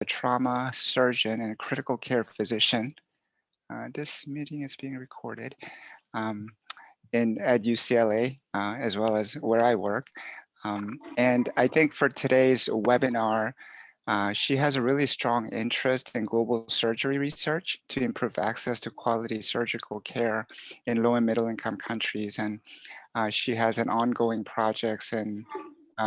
a trauma surgeon and a critical care physician. This meeting is being recorded um, at UCLA, as well as where I work. And I think for today's webinar, she has a really strong interest in global surgery research to improve access to quality surgical care in low and middle income countries. And she has an ongoing projects and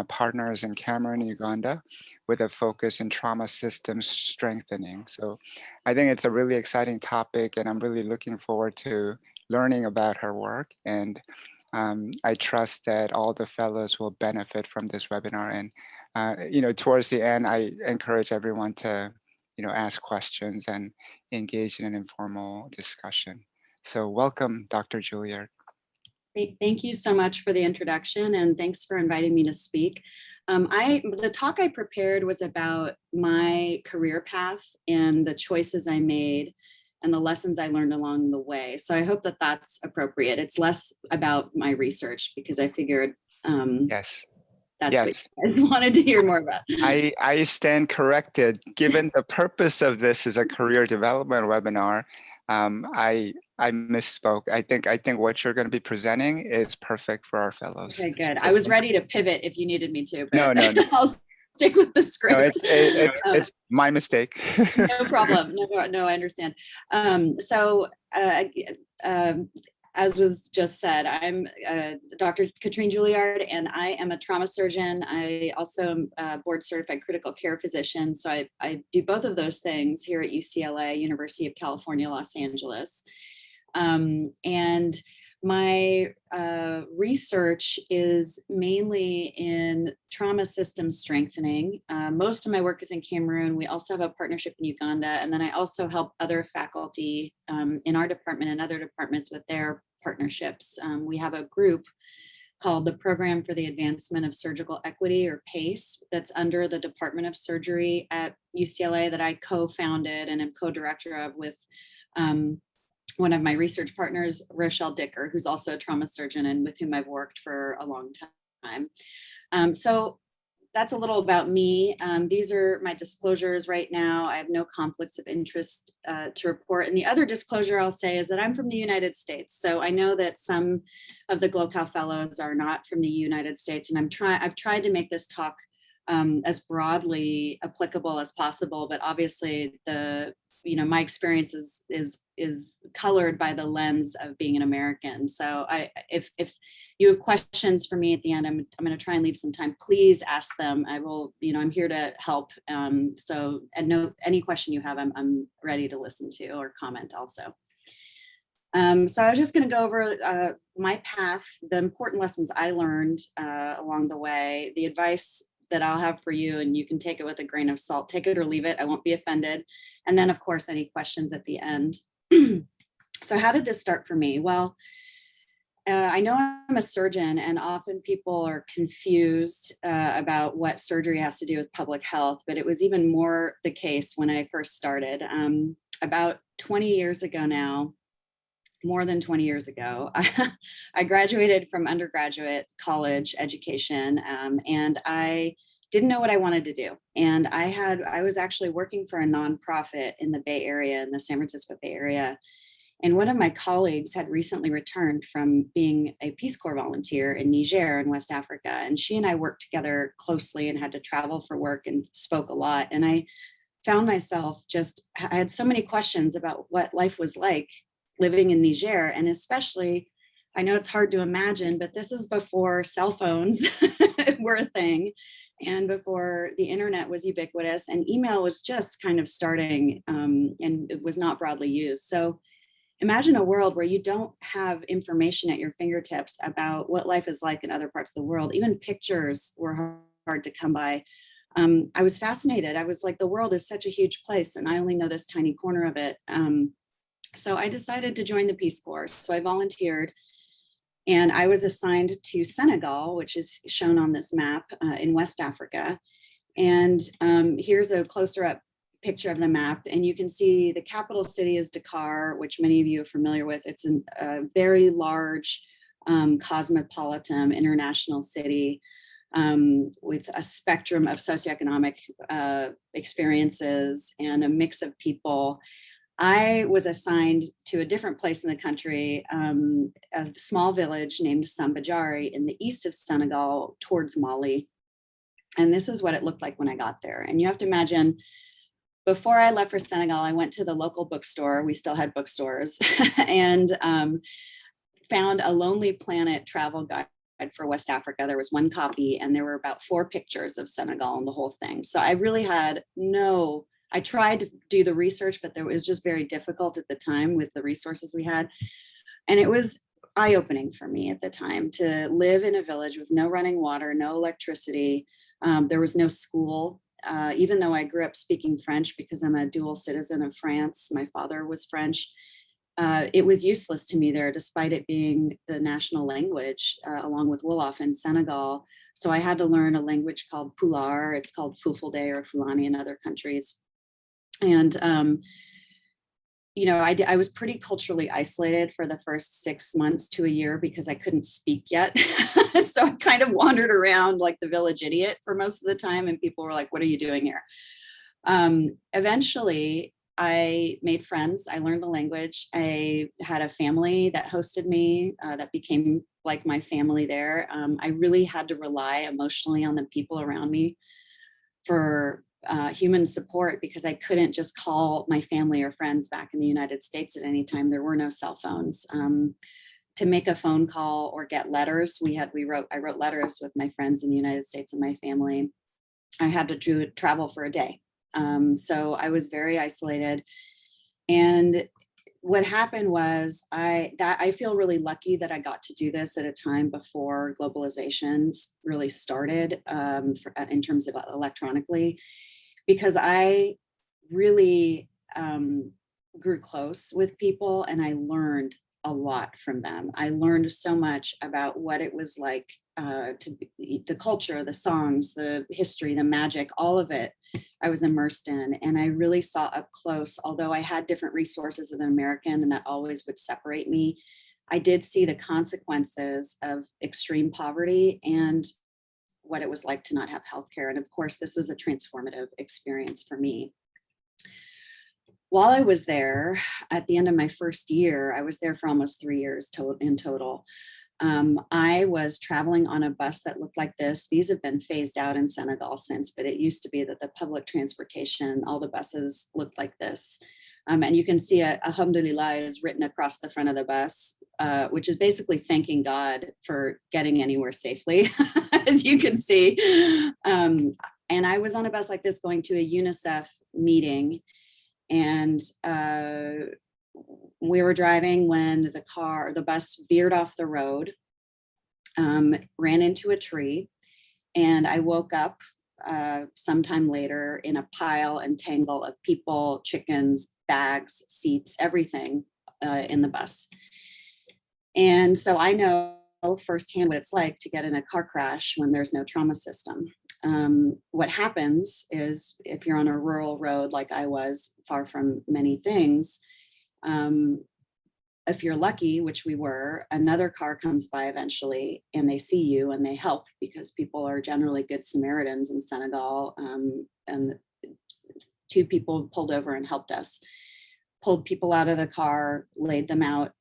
partners in Cameroon, Uganda, with a focus in trauma systems strengthening. So I think it's a really exciting topic, and I'm really looking forward to learning about her work. And I trust that all the fellows will benefit from this webinar. And towards the end, I encourage everyone to ask questions and engage in an informal discussion. So welcome, Dr. Juillard. Thank you so much for the introduction, and thanks for inviting me to speak. The talk I prepared was about my career path and the choices I made and the lessons I learned along the way. So I hope that that's appropriate. It's less about my research because I figured yes. That's what you guys wanted to hear more about. I stand corrected. Given the purpose of this is a career development webinar, I misspoke. I think what you're going to be presenting is perfect for our fellows. Okay, good. I was ready to pivot if you needed me to, but no. I'll stick with the script. No, it's my mistake. No problem. No, I understand. As was just said, I'm Dr. Katrine Juillard, and I am a trauma surgeon. I also am board certified critical care physician. So I do both of those things here at UCLA, University of California, Los Angeles. And my research is mainly in trauma system strengthening. Most of my work is in Cameroon. We also have a partnership in Uganda. And then I also help other faculty in our department and other departments with their partnerships. We have a group called the Program for the Advancement of Surgical Equity, or PACE, that's under the Department of Surgery at UCLA that I co-founded and am co-director of with one of my research partners, Rochelle Dicker, who's also a trauma surgeon and with whom I've worked for a long time. So that's a little about me. These are my disclosures right now. I have no conflicts of interest to report. And the other disclosure I'll say is that I'm from the United States. So I know that some of the GloCal fellows are not from the United States, and I've tried to make this talk as broadly applicable as possible, but obviously my experience is colored by the lens of being an American. So if you have questions for me at the end, I'm going to try and leave some time. Please ask them. I will, I'm here to help. Any question you have, I'm ready to listen to or comment also. So I was just going to go over my path, the important lessons I learned along the way, the advice that I'll have for you, and you can take it with a grain of salt, take it or leave it. I won't be offended. And then, of course, any questions at the end. So how did this start for me? Well, I know I'm a surgeon, and often people are confused about what surgery has to do with public health, but it was even more the case when I first started. About 20 years ago now, more than 20 years ago, I graduated from undergraduate college education, and I didn't know what I wanted to do. And I was actually working for a nonprofit in the Bay Area, in the San Francisco Bay Area. And one of my colleagues had recently returned from being a Peace Corps volunteer in Niger in West Africa. And she and I worked together closely and had to travel for work and spoke a lot. And I found myself I had so many questions about what life was like living in Niger. And especially, I know it's hard to imagine, but this is before cell phones were a thing, and before the internet was ubiquitous, and email was just kind of starting, and it was not broadly used. So imagine a world where you don't have information at your fingertips about what life is like in other parts of the world. Even pictures were hard to come by. I was fascinated. I was like, the world is such a huge place, and I only know this tiny corner of it. So I decided to join the Peace Corps. So I volunteered, and I was assigned to Senegal, which is shown on this map in West Africa. And here's a closer up picture of the map, and you can see the capital city is Dakar, which many of you are familiar with. It's a very large cosmopolitan international city. with a spectrum of socioeconomic experiences and a mix of people. I was assigned to a different place in the country, a small village named Sambajari in the east of Senegal towards Mali. And this is what it looked like when I got there. And you have to imagine, before I left for Senegal, I went to the local bookstore. We still had bookstores and found a Lonely Planet travel guide for West Africa. There was one copy and there were about 4 pictures of Senegal and the whole thing. So I really had I tried to do the research, but it was just very difficult at the time with the resources we had. And it was eye-opening for me at the time to live in a village with no running water, no electricity. There was no school. Even though I grew up speaking French because I'm a dual citizen of France, my father was French. It was useless to me there, despite it being the national language, along with Wolof in Senegal. So I had to learn a language called Pulaar. It's called Fulfulde or Fulani in other countries. And, I was pretty culturally isolated for the first 6 months to a year because I couldn't speak yet. So I kind of wandered around like the village idiot for most of the time. And people were like, what are you doing here? Eventually, I made friends. I learned the language. I had a family that hosted me that became like my family there. I really had to rely emotionally on the people around me for human support because I couldn't just call my family or friends back in the United States at any time. There were no cell phones. To make a phone call or get letters, I wrote letters with my friends in the United States and my family. I had to travel for a day. So I was very isolated. And what happened was I feel really lucky that I got to do this at a time before globalization really started in terms of electronically, because I really grew close with people and I learned a lot from them. I learned so much about what it was like to be, the culture, the songs, the history, the magic, all of it I was immersed in. And I really saw up close, although I had different resources as an American and that always would separate me, I did see the consequences of extreme poverty and what it was like to not have healthcare. And of course, this was a transformative experience for me. While I was there, at the end of my first year, I was there for almost 3 years in total. I was traveling on a bus that looked like this. These have been phased out in Senegal since, but it used to be that the public transportation, all the buses looked like this. And you can see Alhamdulillah is written across the front of the bus, which is basically thanking God for getting anywhere safely, as you can see. And I was on a bus like this going to a UNICEF meeting. And we were driving when the bus veered off the road, ran into a tree, and I woke up sometime later in a pile and tangle of people, chickens, bags, seats, everything in the bus. And so I know firsthand what it's like to get in a car crash when there's no trauma system. What happens is if you're on a rural road like I was, far from many things, if you're lucky, which we were, another car comes by eventually and they see you and they help because people are generally good Samaritans in Senegal. And 2 people pulled over and helped us, pulled people out of the car, laid them out,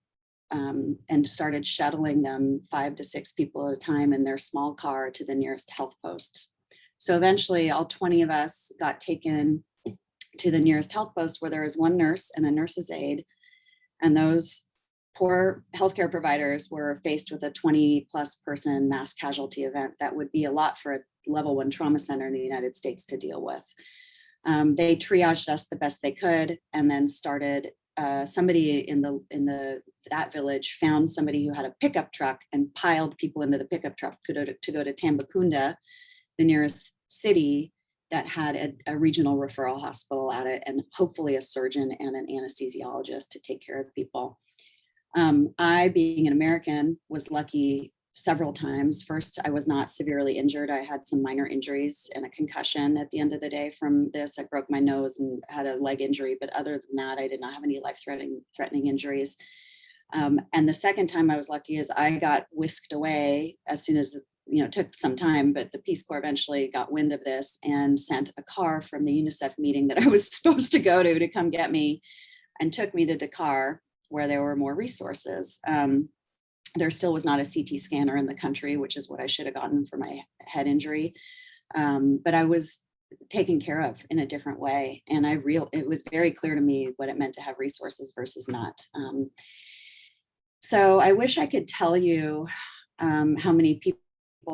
and started shuttling them 5 to 6 people at a time in their small car to the nearest health post. So eventually all 20 of us got taken to the nearest health post where there was one nurse and a nurse's aide. And those poor healthcare providers were faced with a 20+ person mass casualty event that would be a lot for a level 1 trauma center in the United States to deal with. They triaged us the best they could and then started somebody in that village found somebody who had a pickup truck and piled people into the pickup truck to go to Tambacounda, the nearest city that had a regional referral hospital at it, and hopefully a surgeon and an anesthesiologist to take care of people. I, being an American, was lucky several times. First, I was not severely injured. I had some minor injuries and a concussion at the end of the day from this. I broke my nose and had a leg injury, but other than that, I did not have any life-threatening injuries. And the second time I was lucky is I got whisked away as soon as took some time, but the Peace Corps eventually got wind of this and sent a car from the UNICEF meeting that I was supposed to go to come get me, and took me to Dakar, where there were more resources. There still was not a CT scanner in the country, which is what I should have gotten for my head injury. But I was taken care of in a different way. And it was very clear to me what it meant to have resources versus not. So I wish I could tell you how many people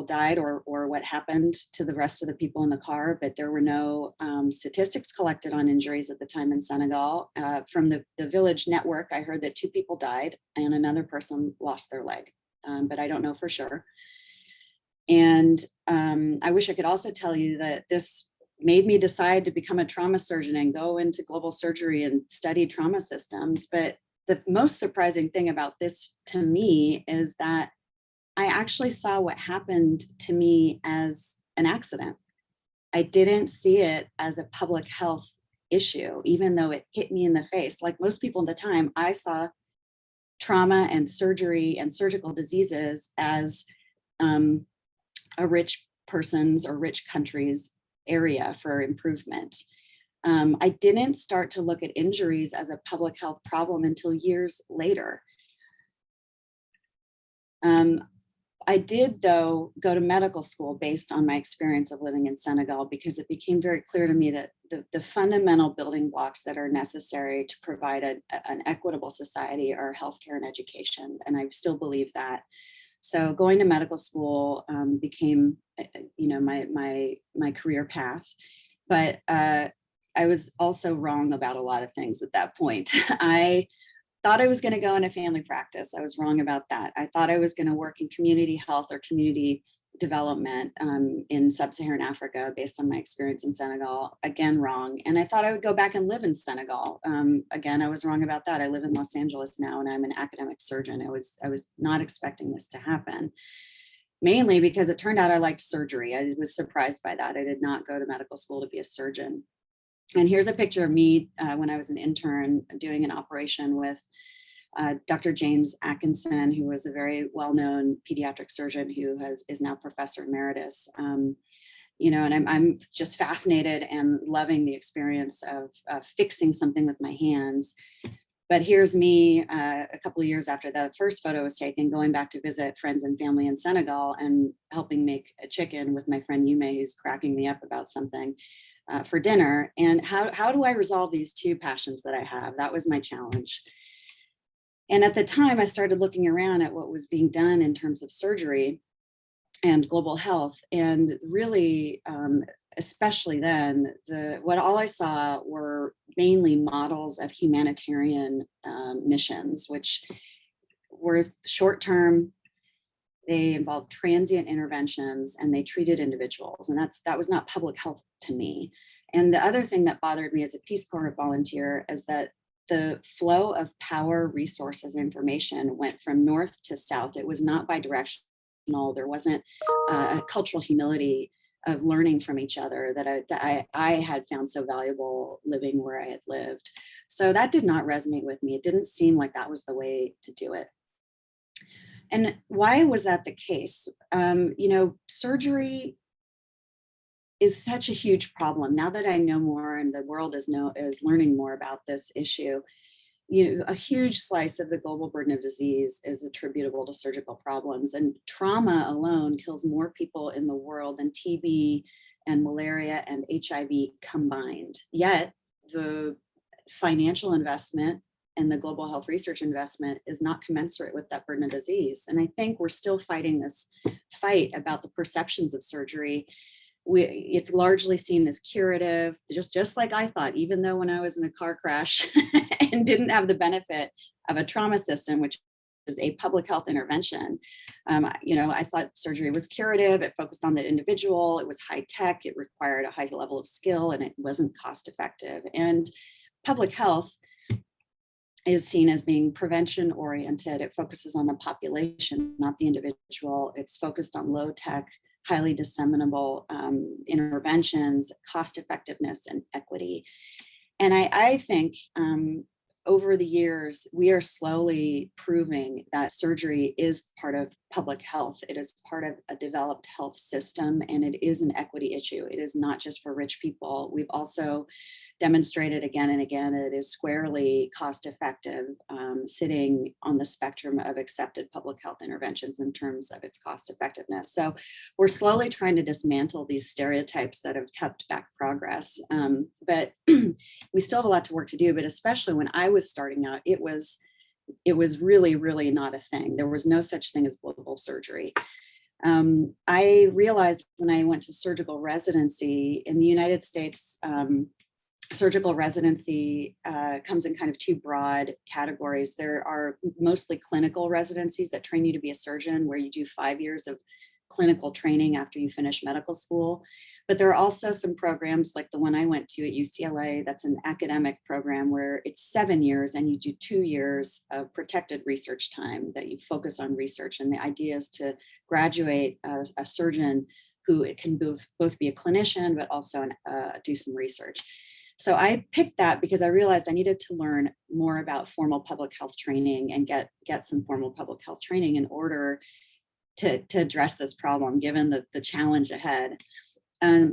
died or what happened to the rest of the people in the car, but there were no statistics collected on injuries at the time in Senegal. From the village network, I heard that 2 people died and another person lost their leg, but I don't know for sure. And I wish I could also tell you that this made me decide to become a trauma surgeon and go into global surgery and study trauma systems. But the most surprising thing about this to me is that I actually saw what happened to me as an accident. I didn't see it as a public health issue, even though it hit me in the face. Like most people at the time, I saw trauma and surgery and surgical diseases as a rich person's or rich country's area for improvement. I didn't start to look at injuries as a public health problem until years later. I did, though, go to medical school based on my experience of living in Senegal, because it became very clear to me that the fundamental building blocks that are necessary to provide an equitable society are healthcare and education. And I still believe that. So going to medical school became, my career path. But I was also wrong about a lot of things at that point. I thought I was going to go into family practice. I was wrong about that. I thought I was going to work in community health or community development in sub-Saharan Africa based on my experience in Senegal. Again, wrong. And I thought I would go back and live in Senegal. Again, I was wrong about that. I live in Los Angeles now and I'm an academic surgeon. I was not expecting this to happen, mainly because it turned out I liked surgery. I was surprised by that. I did not go to medical school to be a surgeon. And here's a picture of me when I was an intern doing an operation with Dr. James Atkinson, who was a very well-known pediatric surgeon who is now professor emeritus. And I'm just fascinated and loving the experience of fixing something with my hands. But here's me a couple of years after the first photo was taken, going back to visit friends and family in Senegal and helping make a chicken with my friend Yume, who's cracking me up about something. For dinner. And how do I resolve these 2 passions that I have? That was my challenge. And at the time, I started looking around at what was being done in terms of surgery and global health. And really, especially then, all I saw were mainly models of humanitarian missions, which were short-term. They involved transient interventions and they treated individuals. And that was not public health to me. And the other thing that bothered me as a Peace Corps volunteer is that the flow of power, resources, information went from north to south. It was not bidirectional. There wasn't a cultural humility of learning from each other that I had found so valuable living where I had lived. So that did not resonate with me. It didn't seem like that was the way to do it. And why was that the case? Surgery is such a huge problem. Now that I know more and the world is learning more about this issue, a huge slice of the global burden of disease is attributable to surgical problems. And trauma alone kills more people in the world than TB and malaria and HIV combined. Yet the financial investment and the global health research investment is not commensurate with that burden of disease. And I think we're still fighting this fight about the perceptions of surgery. It's largely seen as curative, just like I thought, even though when I was in a car crash and didn't have the benefit of a trauma system, which is a public health intervention. I thought surgery was curative. It focused on the individual. It was high tech. It required a high level of skill and it wasn't cost effective. And public health is seen as being prevention oriented. It focuses on the population, not the individual. It's focused on low tech, highly disseminable interventions, cost effectiveness, and equity. And I think over the years, we are slowly proving that surgery is part of public health. It is part of a developed health system, and it is an equity issue. It is not just for rich people. We've also demonstrated again and again it is squarely cost effective, sitting on the spectrum of accepted public health interventions in terms of its cost effectiveness. So we're slowly trying to dismantle these stereotypes that have kept back progress. But we still have a lot to work to do, but especially when I was starting out, it was really, really not a thing. There was no such thing as global surgery. I realized when I went to surgical residency in the United States, surgical residency comes in kind of two broad categories. There are mostly clinical residencies that train you to be a surgeon, where you do 5 years of clinical training after you finish medical school. But there are also some programs like the one I went to at UCLA, that's an academic program where it's 7 years and you do 2 years of protected research time that you focus on research. And the idea is to graduate as a surgeon who can both be a clinician, but also do some research. So I picked that because I realized I needed to learn more about formal public health training and get some formal public health training in order to address this problem, given the challenge ahead.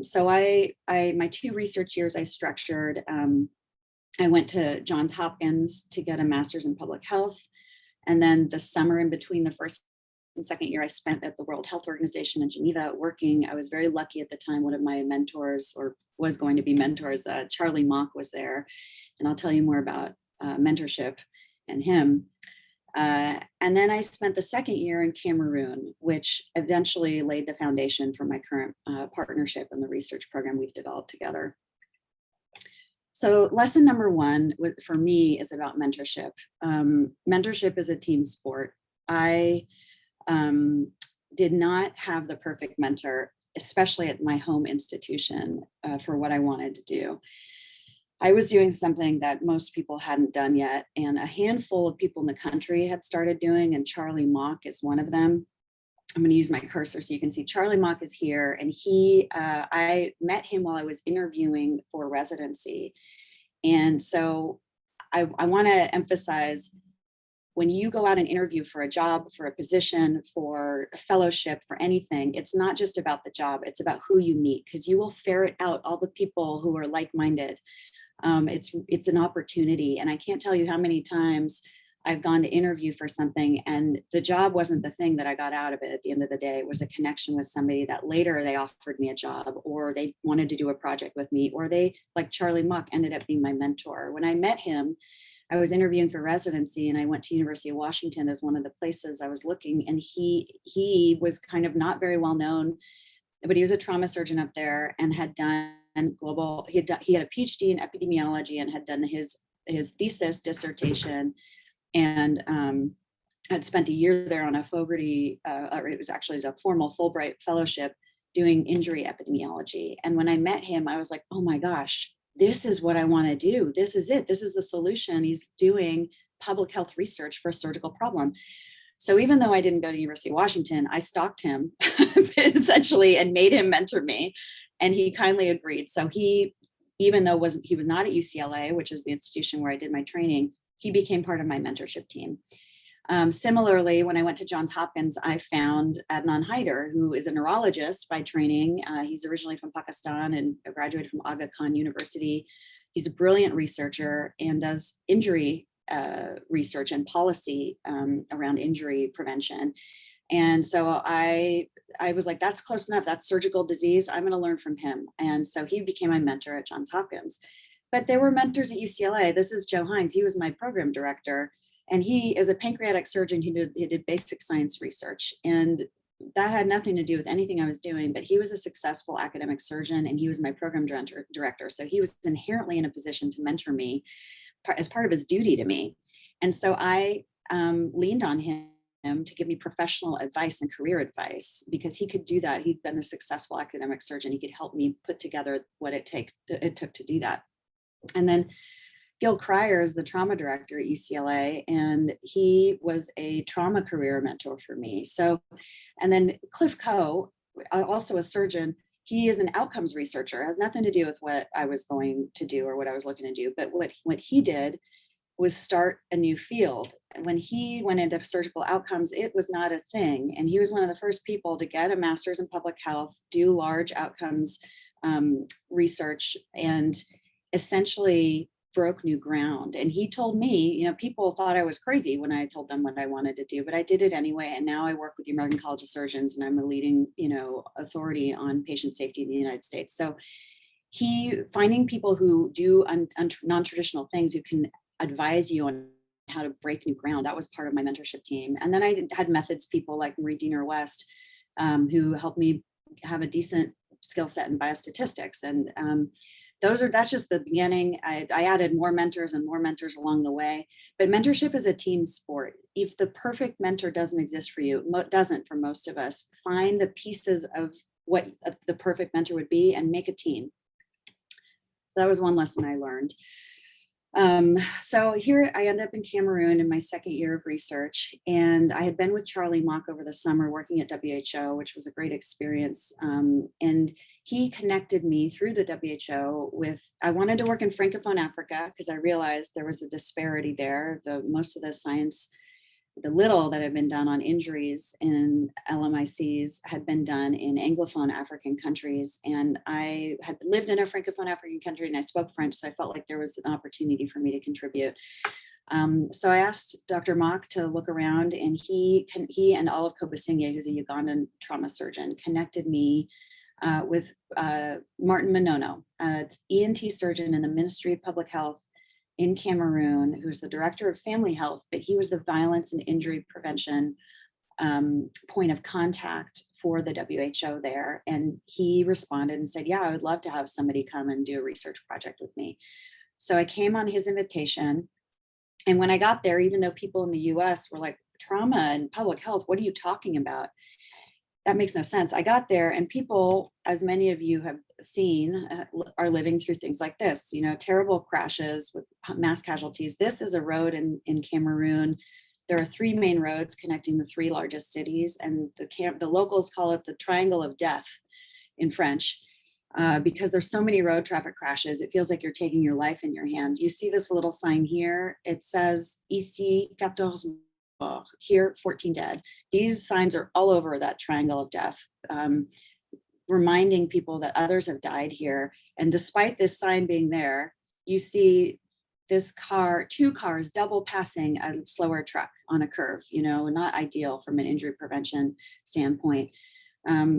So my 2 research years I structured, I went to Johns Hopkins to get a master's in public health. And then the summer in between the first and second year I spent at the World Health Organization in Geneva working. I was very lucky at the time. One of my mentors, or was going to be mentors, Charlie Mock, was there. And I'll tell you more about mentorship and him. And then I spent the second year in Cameroon, which eventually laid the foundation for my current partnership and the research program we've developed together. So lesson number 1 for me is about mentorship. Mentorship is a team sport. I did not have the perfect mentor, especially at my home institution, for what I wanted to do. I was doing something that most people hadn't done yet, and a handful of people in the country had started doing, and Charlie Mock is one of them. I'm going to use my cursor so you can see Charlie Mock is here, and I met him while I was interviewing for residency. And so I want to emphasize, when you go out and interview for a job, for a position, for a fellowship, for anything, it's not just about the job, it's about who you meet, because you will ferret out all the people who are like-minded. It's an opportunity. And I can't tell you how many times I've gone to interview for something and the job wasn't the thing that I got out of it. At the end of the day, it was a connection with somebody that later they offered me a job, or they wanted to do a project with me, or they, like Charlie Mock, ended up being my mentor. When I met him, I was interviewing for residency, and I went to University of Washington as one of the places I was looking, and he was kind of not very well known, but he was a trauma surgeon up there and had done global, he had a PhD in epidemiology and had done his thesis dissertation, and had spent a year there on a Fogarty, it was a formal Fulbright fellowship doing injury epidemiology. And when I met him, I was like, oh my gosh, this is what I want to do. This is it. This is the solution. He's doing public health research for a surgical problem. So even though I didn't go to University of Washington, I stalked him essentially and made him mentor me. And he kindly agreed. So even though he was not at UCLA, which is the institution where I did my training, he became part of my mentorship team. Similarly, when I went to Johns Hopkins, I found Adnan Haider, who is a neurologist by training. He's originally from Pakistan and graduated from Aga Khan University. He's a brilliant researcher and does injury research and policy around injury prevention. And so I was like, that's close enough. That's surgical disease. I'm going to learn from him. And so he became my mentor at Johns Hopkins. But there were mentors at UCLA. This is Joe Hines. He was my program director. And he is a pancreatic surgeon. He did basic science research. And that had nothing to do with anything I was doing, but he was a successful academic surgeon and he was my program director. So he was inherently in a position to mentor me as part of his duty to me. And so I leaned on him to give me professional advice and career advice, because he could do that. He'd been a successful academic surgeon. He could help me put together what it took to do that. And then Gil Cryer is the trauma director at UCLA, and he was a trauma career mentor for me. So, and then Cliff Coe, also a surgeon, he is an outcomes researcher. It has nothing to do with what I was going to do or what I was looking to do. But what he did was start a new field. When he went into surgical outcomes, it was not a thing. And he was one of the first people to get a master's in public health, do large outcomes research, and essentially broke new ground. And he told me, you know, people thought I was crazy when I told them what I wanted to do, but I did it anyway. And now I work with the American College of Surgeons, and I'm a leading, you know, authority on patient safety in the United States. So finding people who do non-traditional things, who can advise you on how to break new ground, that was part of my mentorship team. And then I had methods people like Marie Diener West, who helped me have a decent skill set in biostatistics. And that's just the beginning. I added more mentors and more mentors along the way. But mentorship is a team sport. If the perfect mentor doesn't exist for you, doesn't for most of us, find the pieces of what the perfect mentor would be and make a team. So that was one lesson I learned. So here I end up in Cameroon in my second year of research, and I had been with Charlie Mock over the summer working at WHO, which was a great experience. And he connected me through the WHO with, I wanted to work in Francophone Africa because I realized there was a disparity there. Most of the science, the little that had been done on injuries in LMICs had been done in Anglophone African countries. And I had lived in a Francophone African country and I spoke French, so I felt like there was an opportunity for me to contribute. So I asked Dr. Mock to look around, and he and Olive Kobusinge, who's a Ugandan trauma surgeon, connected me with Martin Manono, an ENT surgeon in the Ministry of Public Health in Cameroon, who's the director of family health, but he was the violence and injury prevention point of contact for the WHO there. And he responded and said, yeah, I would love to have somebody come and do a research project with me. So I came on his invitation. And when I got there, even though people in the US were like, trauma and public health, what are you talking about? That makes no sense. I got there, and people, as many of you have seen, are living through things like this, you know, terrible crashes with mass casualties. This is a road in Cameroon. There are 3 main roads connecting the 3 largest cities, and the locals call it the Triangle of Death in French, because there's so many road traffic crashes. It feels like you're taking your life in your hand. You see this little sign here. It says, ici 14 morts, here 14 dead. These signs are all over that triangle of death, reminding people that others have died here. And despite this sign being there, you see this car, 2 cars double passing a slower truck on a curve, you know, not ideal from an injury prevention standpoint.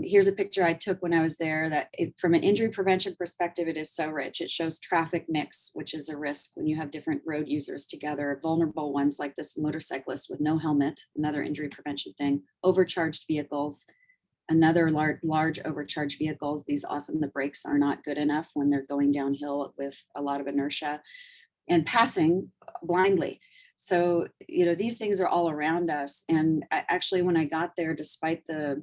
Here's a picture I took when I was there from an injury prevention perspective, it is so rich. It shows traffic mix, which is a risk when you have different road users together, vulnerable ones like this motorcyclist with no helmet, another injury prevention thing, overcharged vehicles, another large overcharged vehicles. These often the brakes are not good enough when they're going downhill with a lot of inertia, and passing blindly. So, you know, these things are all around us. And actually, when I got there, despite the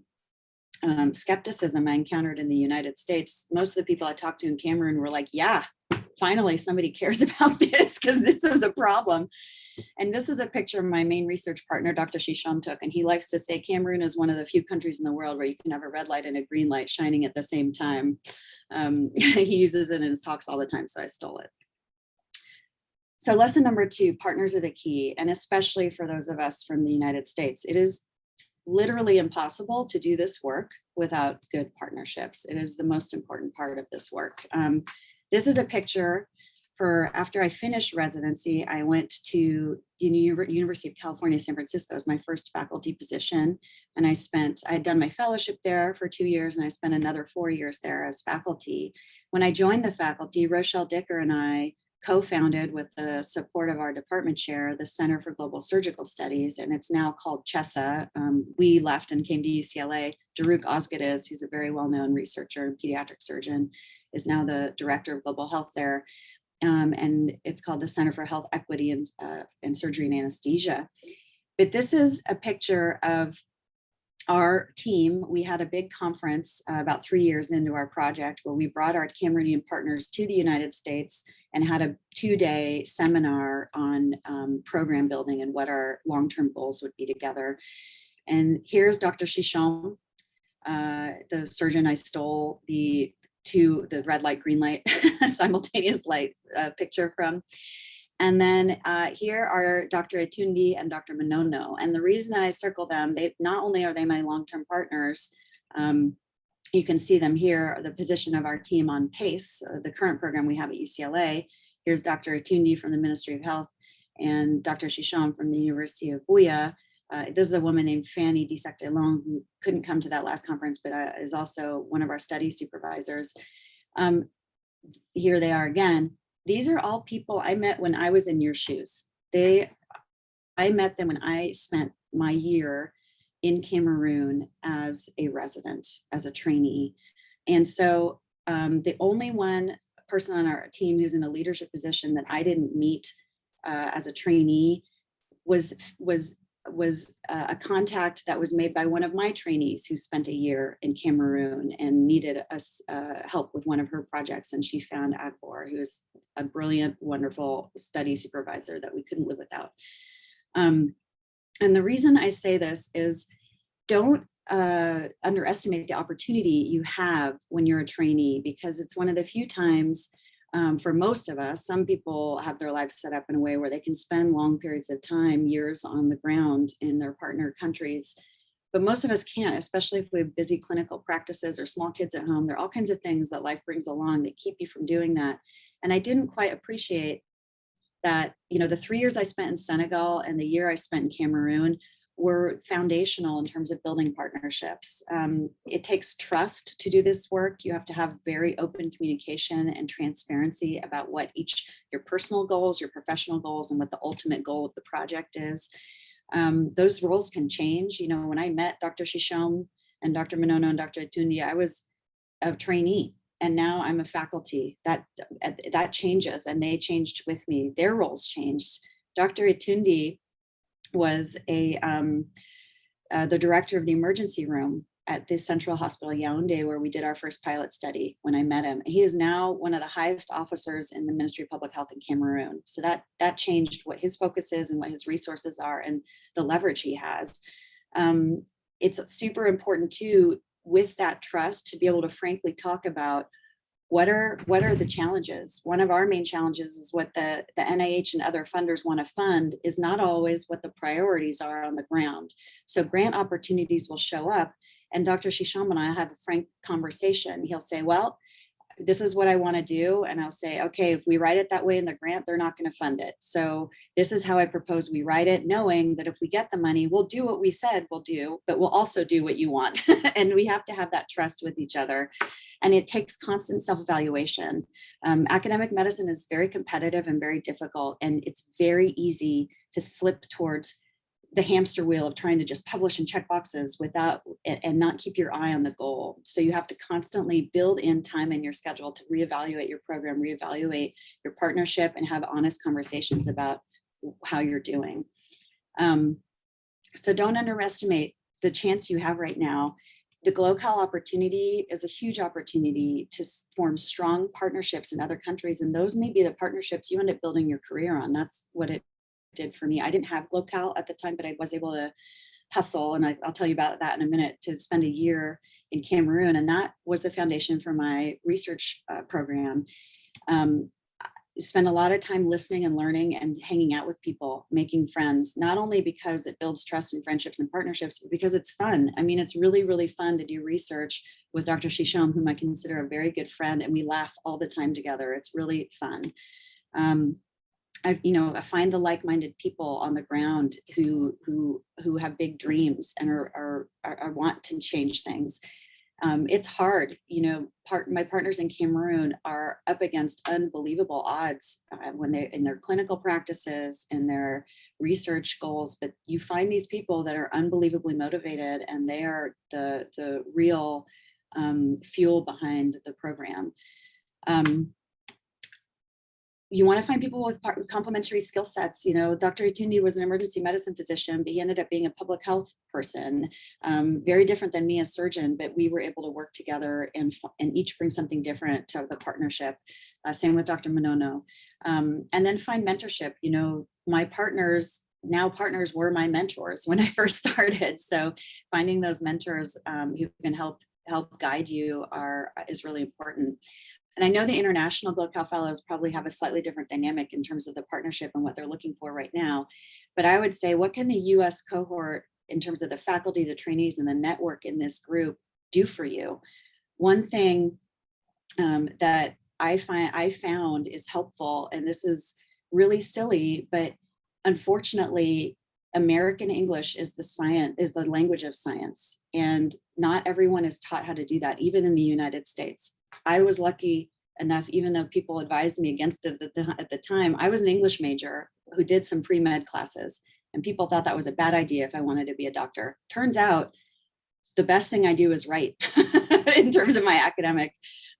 skepticism I encountered in the United States, most of the people I talked to in Cameroon were like, yeah, finally somebody cares about this, because this is a problem. And this is a picture my main research partner, Dr. Shisham, took. And he likes to say Cameroon is one of the few countries in the world where you can have a red light and a green light shining at the same time. He uses it in his talks all the time, so I stole it. So lesson number 2, partners are the key. And especially for those of us from the United States, it is literally impossible to do this work without good partnerships. It is the most important part of this work. This is a picture after I finished residency. I went to the University of California, San Francisco as my first faculty position. And I had done my fellowship there for 2 years, and I spent another 4 years there as faculty. When I joined the faculty, Rochelle Dicker and I co-founded, with the support of our department chair, the Center for Global Surgical Studies, and it's now called CHESA. We left and came to UCLA. Daruk Ozgadiz, who's a very well-known researcher and pediatric surgeon, is now the director of global health there. And it's called the Center for Health Equity and Surgery and Anesthesia. But this is a picture of our team. We had a big conference about 3 years into our project where we brought our Cameroonian partners to the United States and had a 2-day seminar on program building and what our long-term goals would be together. And here's Dr. Shisham, the surgeon I stole the red light, green light, simultaneous light picture from. And then here are Dr. Etundi and Dr. Manono. And the reason I circle them, they not only are they my long-term partners, you can see them here, the position of our team on PACE, the current program we have at UCLA. Here's Dr. Etundi from the Ministry of Health and Dr. Shisham from the University of Buya. This is a woman named Fanny Disactelon who couldn't come to that last conference, but is also one of our study supervisors. Here they are again. These are all people I met when I was in your shoes. I met them when I spent my year in Cameroon as a resident, as a trainee. And so the only one person on our team who's in a leadership position that I didn't meet as a trainee was a contact that was made by one of my trainees who spent a year in Cameroon and needed us help with one of her projects. And she found Agbor, who is a brilliant, wonderful study supervisor that we couldn't live without. And the reason I say this is don't underestimate the opportunity you have when you're a trainee, because it's one of the few times for most of us, some people have their lives set up in a way where they can spend long periods of time, years on the ground in their partner countries. But most of us can't, especially if we have busy clinical practices or small kids at home. There are all kinds of things that life brings along that keep you from doing that. And I didn't quite appreciate that, the 3 years I spent in Senegal and the year I spent in Cameroon were foundational in terms of building partnerships. It takes trust to do this work. You have to have very open communication and transparency about what your personal goals, your professional goals, and what the ultimate goal of the project is. Those roles can change. When I met Dr. Shisham and Dr. Manono and Dr. Etundi, I was a trainee. And now I'm a faculty. That changes, and they changed with me. Their roles changed. Dr. Etundi was the director of the emergency room at the Central Hospital Yaoundé, where we did our first pilot study when I met him. He is now one of the highest officers in the Ministry of Public Health in Cameroon. So that changed what his focus is and what his resources are and the leverage he has. It's super important too, with that trust, to be able to frankly talk about what are the challenges. One of our main challenges is what the NIH and other funders want to fund is not always what the priorities are on the ground. So grant opportunities will show up, and Dr. Shisham and I have a frank conversation. He'll say, well, this is what I want to do. And I'll say, okay, if we write it that way in the grant, they're not going to fund it. So this is how I propose we write it, knowing that if we get the money, we'll do what we said we'll do, but we'll also do what you want. And we have to have that trust with each other. And it takes constant self-evaluation. Academic medicine is very competitive and very difficult. And it's very easy to slip towards the hamster wheel of trying to just publish and check boxes and not keep your eye on the goal. So you have to constantly build in time in your schedule to reevaluate your program, reevaluate your partnership, and have honest conversations about how you're doing. So don't underestimate the chance you have right now. The GloCal opportunity is a huge opportunity to form strong partnerships in other countries. And those may be the partnerships you end up building your career on. That's what it did for me. I didn't have GloCal at the time, but I was able to hustle, and I'll tell you about that in a minute, to spend a year in Cameroon. And that was the foundation for my research program. Spend a lot of time listening and learning and hanging out with people, making friends, not only because it builds trust and friendships and partnerships, but because it's fun. I mean, it's really, really fun to do research with Dr. Shisham, whom I consider a very good friend, and we laugh all the time together. It's really fun. I find the like-minded people on the ground who have big dreams and are want to change things. It's hard, my partners in Cameroon are up against unbelievable odds when they're in their clinical practices and their research goals, but you find these people that are unbelievably motivated, and they are the real fuel behind the program. You want to find people with complementary skill sets. Dr. Etundi was an emergency medicine physician, but he ended up being a public health person, very different than me, a surgeon, but we were able to work together and each bring something different to the partnership. Same with Dr. Manono. And then find mentorship. My partners were my mentors when I first started. So finding those mentors who can help guide you is really important. And I know the international GloCal Fellows probably have a slightly different dynamic in terms of the partnership and what they're looking for right now. But I would say, what can the US cohort in terms of the faculty, the trainees, and the network in this group do for you? One thing that I found is helpful, and this is really silly, but unfortunately, American English is the language of science, and not everyone is taught how to do that, even in the United States. I was lucky enough, even though people advised me against it at the time, I was an English major who did some pre-med classes, and people thought that was a bad idea if I wanted to be a doctor. Turns out the best thing I do is write in terms of my academic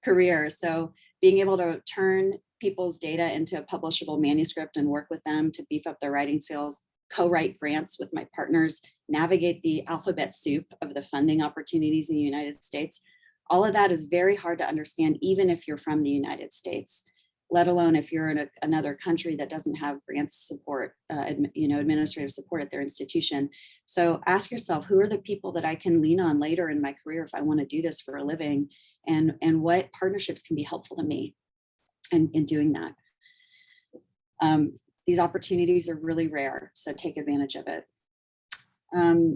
career. So being able to turn people's data into a publishable manuscript and work with them to beef up their writing skills, co-write grants with my partners, navigate the alphabet soup of the funding opportunities in the United States. All of that is very hard to understand, even if you're from the United States, let alone if you're in another country that doesn't have grants support, administrative support at their institution. So ask yourself, who are the people that I can lean on later in my career if I want to do this for a living, and what partnerships can be helpful to me in doing that. These opportunities are really rare, so take advantage of it.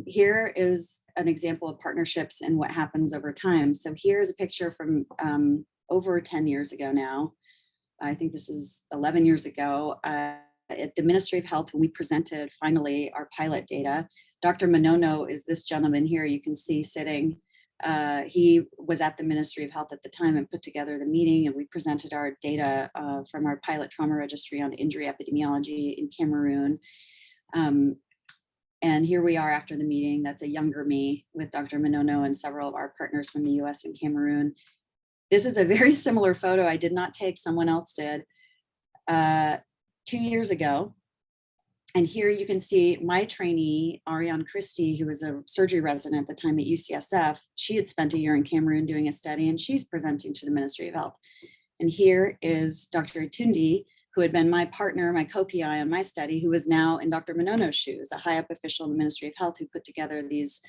Here is an example of partnerships and what happens over time. So here's a picture from over 10 years ago now. I think this is 11 years ago. At the Ministry of Health, when we presented finally our pilot data. Dr. Manono is this gentleman here you can see sitting. He was at the Ministry of Health at the time and put together the meeting, and we presented our data from our pilot trauma registry on injury epidemiology in Cameroon. And here we are after the meeting. That's a younger me with Dr. Manono and several of our partners from the US and Cameroon. This is a very similar photo I did not take, someone else did, 2 years ago. And here you can see my trainee, Ariane Christie, who was a surgery resident at the time at UCSF. She had spent a year in Cameroon doing a study, and she's presenting to the Ministry of Health. And here is Dr. Itundi, who had been my partner, my co-PI on my study, who is now in Dr. Manono's shoes, a high up official in the Ministry of Health who put together these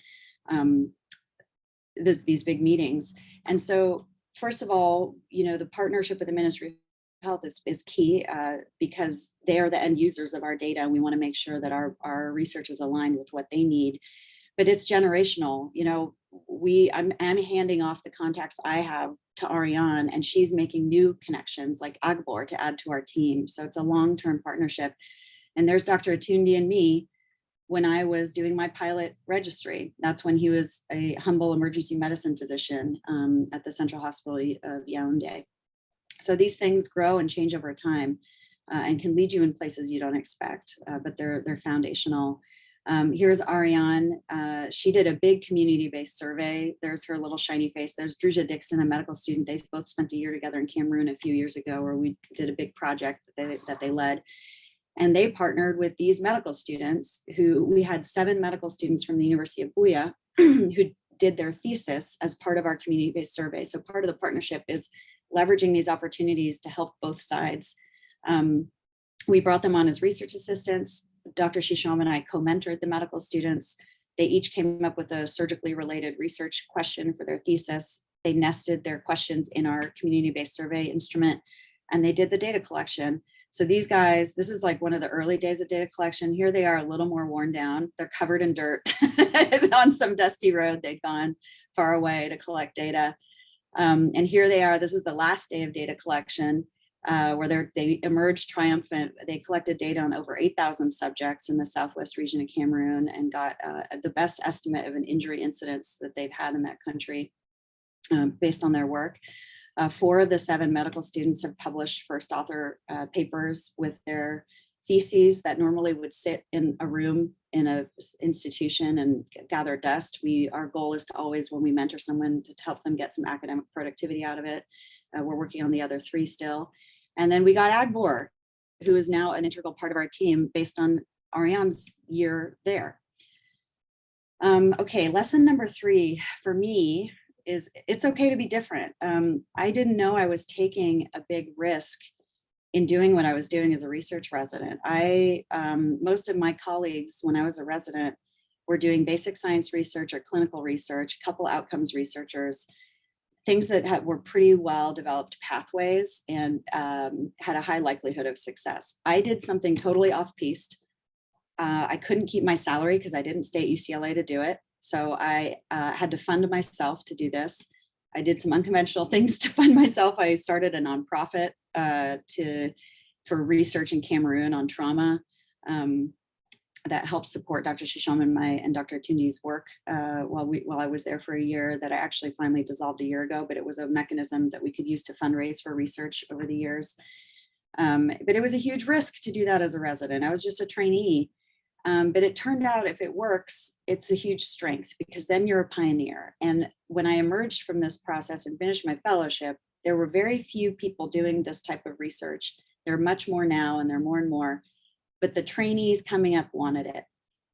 big meetings. And so, first of all, the partnership with the Ministry of Health is key because they are the end users of our data, and we want to make sure that our research is aligned with what they need. But it's generational. I'm handing off the contacts I have to Ariane, and she's making new connections like Agbor to add to our team. So it's a long-term partnership. And there's Dr. Atundi and me when I was doing my pilot registry. That's when he was a humble emergency medicine physician at the Central Hospital of Yaoundé. So these things grow and change over time and can lead you in places you don't expect, but they're foundational. Here's Ariane. She did a big community-based survey. There's her little shiny face. There's Druja Dixon, a medical student. They both spent a year together in Cameroon a few years ago, where we did a big project that they led. And they partnered with these medical students we had 7 medical students from the University of Buea who did their thesis as part of our community-based survey. So part of the partnership is leveraging these opportunities to help both sides. We brought them on as research assistants. Dr. Shisham and I co-mentored the medical students. They each came up with a surgically related research question for their thesis. They nested their questions in our community-based survey instrument, and they did the data collection. So these guys, this is like one of the early days of data collection. Here they are, a little more worn down. They're covered in dirt on some dusty road. They'd gone far away to collect data. And here they are. This is the last day of data collection, where they emerged triumphant. They collected data on over 8,000 subjects in the southwest region of Cameroon and got the best estimate of an injury incidence that they've had in that country based on their work. 4 of the 7 medical students have published first author papers with their theses that normally would sit in a room in an institution and gather dust. Our goal is to always, when we mentor someone, to help them get some academic productivity out of it. We're working on the other 3 still. And then we got Agbor, who is now an integral part of our team based on Ariane's year there. Okay, lesson number 3 for me is it's okay to be different. I didn't know I was taking a big risk in doing what I was doing as a research resident. Most of my colleagues, when I was a resident, were doing basic science research or clinical research, a couple outcomes researchers. things that were pretty well developed pathways and had a high likelihood of success. I did something totally off-piste. I couldn't keep my salary because I didn't stay at UCLA to do it. So I had to fund myself to do this. I did some unconventional things to fund myself. I started a nonprofit for research in Cameroon on trauma that helped support Dr. Shisham and Dr. Tundi's work while I was there for a year, that I actually finally dissolved a year ago, but it was a mechanism that we could use to fundraise for research over the years. But it was a huge risk to do that as a resident. I was just a trainee. But it turned out if it works, it's a huge strength, because then you're a pioneer. And when I emerged from this process and finished my fellowship, there were very few people doing this type of research. There are much more now, and there are more and more, but the trainees coming up wanted it.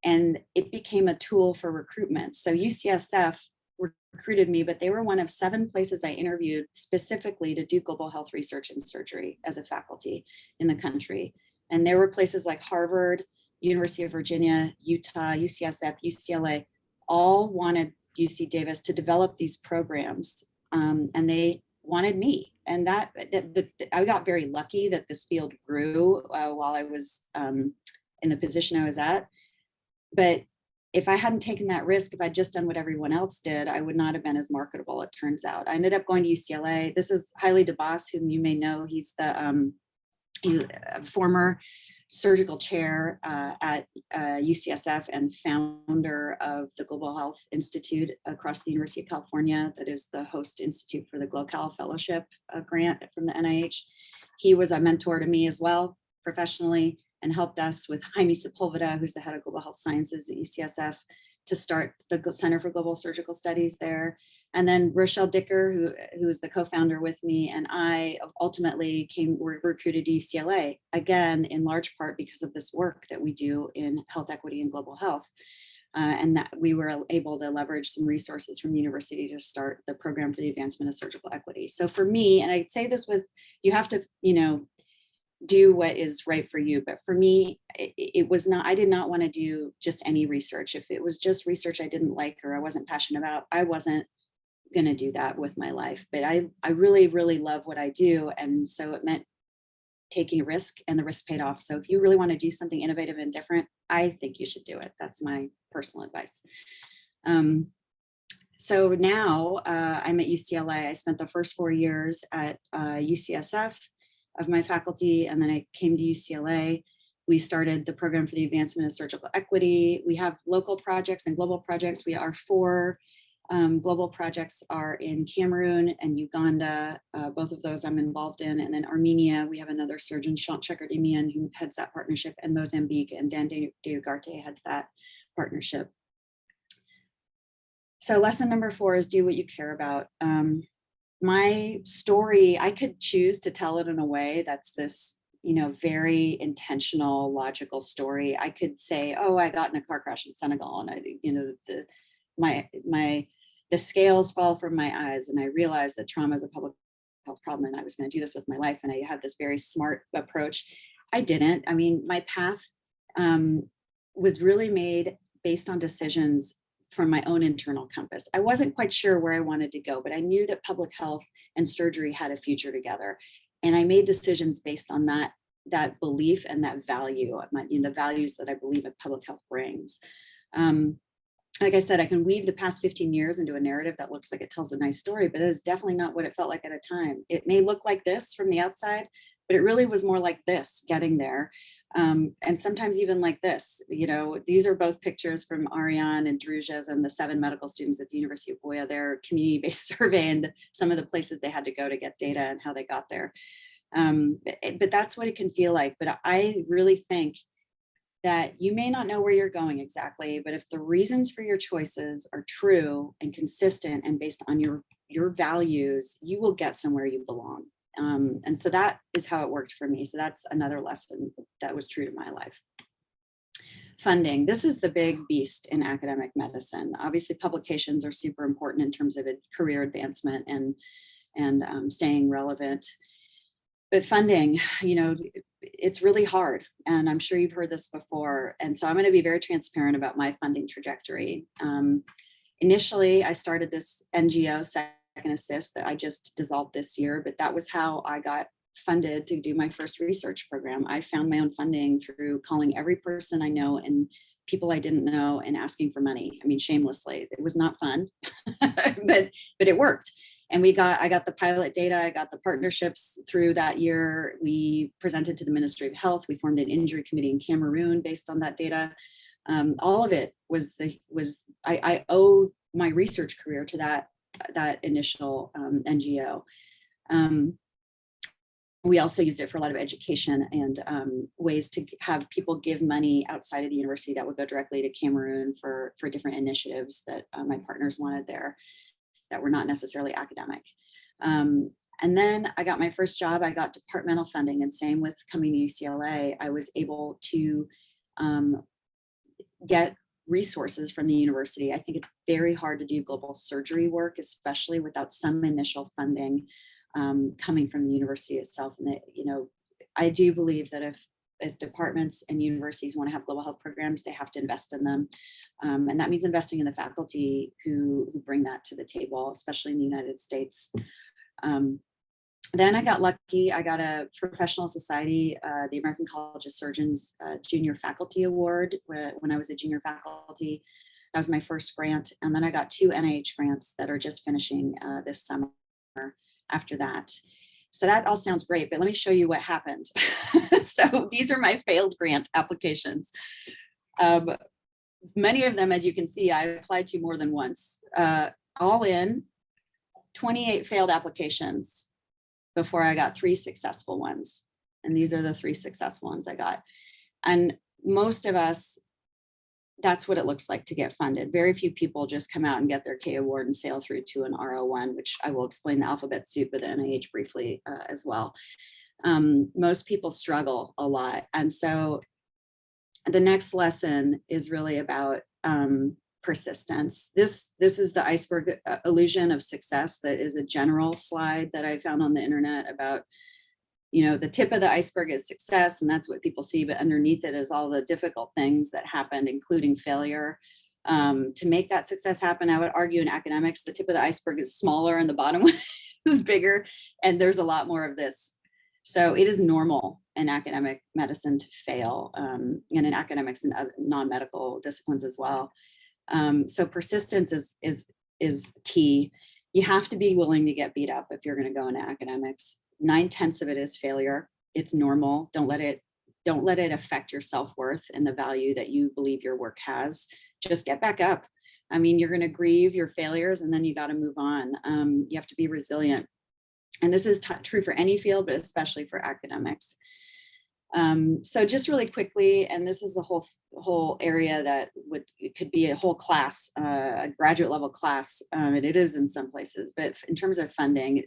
And it became a tool for recruitment. So UCSF recruited me, but they were one of 7 places I interviewed specifically to do global health research and surgery as a faculty in the country. And there were places like Harvard, University of Virginia, Utah, UCSF, UCLA, all wanted UC Davis to develop these programs, and they wanted me. And I got very lucky that this field grew while I was in the position I was at. But if I hadn't taken that risk, if I'd just done what everyone else did, I would not have been as marketable, it turns out. I ended up going to UCLA. This is Haile DeBas, whom you may know. He's a former surgical chair at UCSF and founder of the Global Health Institute across the University of California, that is the host institute for the GloCal Fellowship grant from the NIH. He was a mentor to me as well professionally, and helped us with Jaime Sepulveda, who's the head of Global Health Sciences at UCSF, to start the Center for Global Surgical Studies there. And then Rochelle Dicker, who is the co-founder with me, and I ultimately were recruited to UCLA, again, in large part because of this work that we do in health equity and global health. And that we were able to leverage some resources from the university to start the program for the advancement of surgical equity. So for me, and I say this with, you have to, do what is right for you. But for me, it was not, I did not want to do just any research. If it was just research I didn't like or I wasn't passionate about, I wasn't going to do that with my life. But I really, really love what I do. And so it meant taking a risk, and the risk paid off. So if you really want to do something innovative and different, I think you should do it. That's my personal advice. So now I'm at UCLA. I spent the first 4 years at UCSF of my faculty, and then I came to UCLA. We started the program for the advancement of surgical equity. We have local projects and global projects. We are 4 global projects are in Cameroon and Uganda. Both of those I'm involved in. And then Armenia, we have another surgeon, Shant Chekardemian, who heads that partnership, and Mozambique, and Dan De Ugarte heads that partnership. So lesson number 4 is do what you care about. My story, I could choose to tell it in a way that's this, very intentional, logical story. I could say, oh, I got in a car crash in Senegal, and the scales fall from my eyes, and I realized that trauma is a public health problem, and I was going to do this with my life. And I had this very smart approach. I didn't. I mean, my path was really made based on decisions from my own internal compass. I wasn't quite sure where I wanted to go, but I knew that public health and surgery had a future together. And I made decisions based on that belief and that value, the values that I believe that public health brings. Like I said, I can weave the past 15 years into a narrative that looks like it tells a nice story, but it is definitely not what it felt like at a time. It may look like this from the outside, but it really was more like this getting there. And sometimes even like this, these are both pictures from Ariane and Drujas and the 7 medical students at the University of Buea, their community-based survey, and some of the places they had to go to get data and how they got there. But that's what it can feel like. But I really think that you may not know where you're going exactly, but if the reasons for your choices are true and consistent and based on your values, you will get somewhere you belong. And so that is how it worked for me. So that's another lesson that was true to my life. Funding. This is the big beast in academic medicine. Obviously, publications are super important in terms of career advancement and staying relevant. But funding, it's really hard. And I'm sure you've heard this before. And so I'm going to be very transparent about my funding trajectory. Initially, I started this NGO assist that I just dissolved this year, but that was how I got funded to do my first research program. I found my own funding through calling every person I know and people I didn't know and asking for money. I mean, shamelessly. It was not fun, but it worked. And I got the pilot data, I got the partnerships through that year. We presented to the Ministry of Health. We formed an injury committee in Cameroon based on that data. All of it I owe my research career to that initial NGO. We also used it for a lot of education and ways to have people give money outside of the university that would go directly to Cameroon for different initiatives that my partners wanted there that were not necessarily academic. And then I got my first job, I got departmental funding, and same with coming to UCLA, I was able to get resources from the university. I think it's very hard to do global surgery work, especially without some initial funding coming from the university itself. And I do believe that if departments and universities want to have global health programs, they have to invest in them. And that means investing in the faculty who bring that to the table, especially in the United States. Then I got lucky. I got a professional society, the American College of Surgeons Junior Faculty Award when I was a junior faculty. That was my first grant. And then I got 2 NIH grants that are just finishing this summer after that. So that all sounds great, but let me show you what happened. So these are my failed grant applications. Many of them, as you can see, I applied to more than once. All in, 28 failed applications before I got 3 successful ones. And these are the 3 successful ones I got. And most of us, that's what it looks like to get funded. Very few people just come out and get their K award and sail through to an R01, which I will explain the alphabet soup of the NIH briefly as well. Most people struggle a lot. And so the next lesson is really about persistence. This is the iceberg illusion of success. That is a general slide that I found on the internet about, the tip of the iceberg is success, and that's what people see, but underneath it is all the difficult things that happened, including failure. To make that success happen, I would argue in academics, the tip of the iceberg is smaller and the bottom is bigger, and there's a lot more of this. So it is normal in academic medicine to fail, and in academics and non-medical disciplines as well. So persistence is key. You have to be willing to get beat up if you're going to go into academics. 9/10 of it is failure. It's normal. Don't let it affect your self-worth and the value that you believe your work has. Just get back up. I mean, you're going to grieve your failures and then you got to move on. You have to be resilient. And this is true for any field, but especially for academics. So just really quickly, and this is a whole area that could be a whole class, a graduate level class, and it is in some places, but in terms of funding,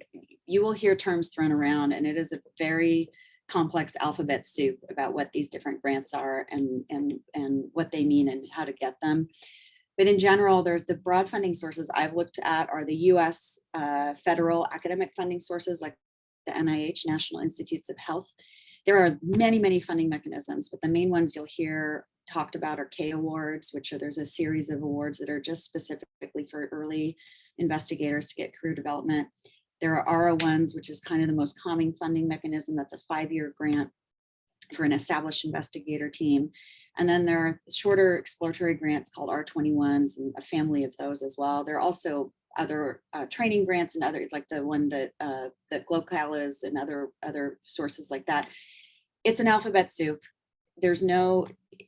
you will hear terms thrown around, and it is a very complex alphabet soup about what these different grants are and what they mean and how to get them. But in general, there's the broad funding sources I've looked at are the US federal academic funding sources like the NIH, National Institutes of Health. There are many, many funding mechanisms, but the main ones you'll hear talked about are K awards, there's a series of awards that are just specifically for early investigators to get career development. There are R01s, which is kind of the most common funding mechanism. That's a 5-year grant for an established investigator team. And then there are shorter exploratory grants called R21s, and a family of those as well. There are also other training grants and other, like the one that GloCal is, and other sources like that. It's an alphabet soup. There's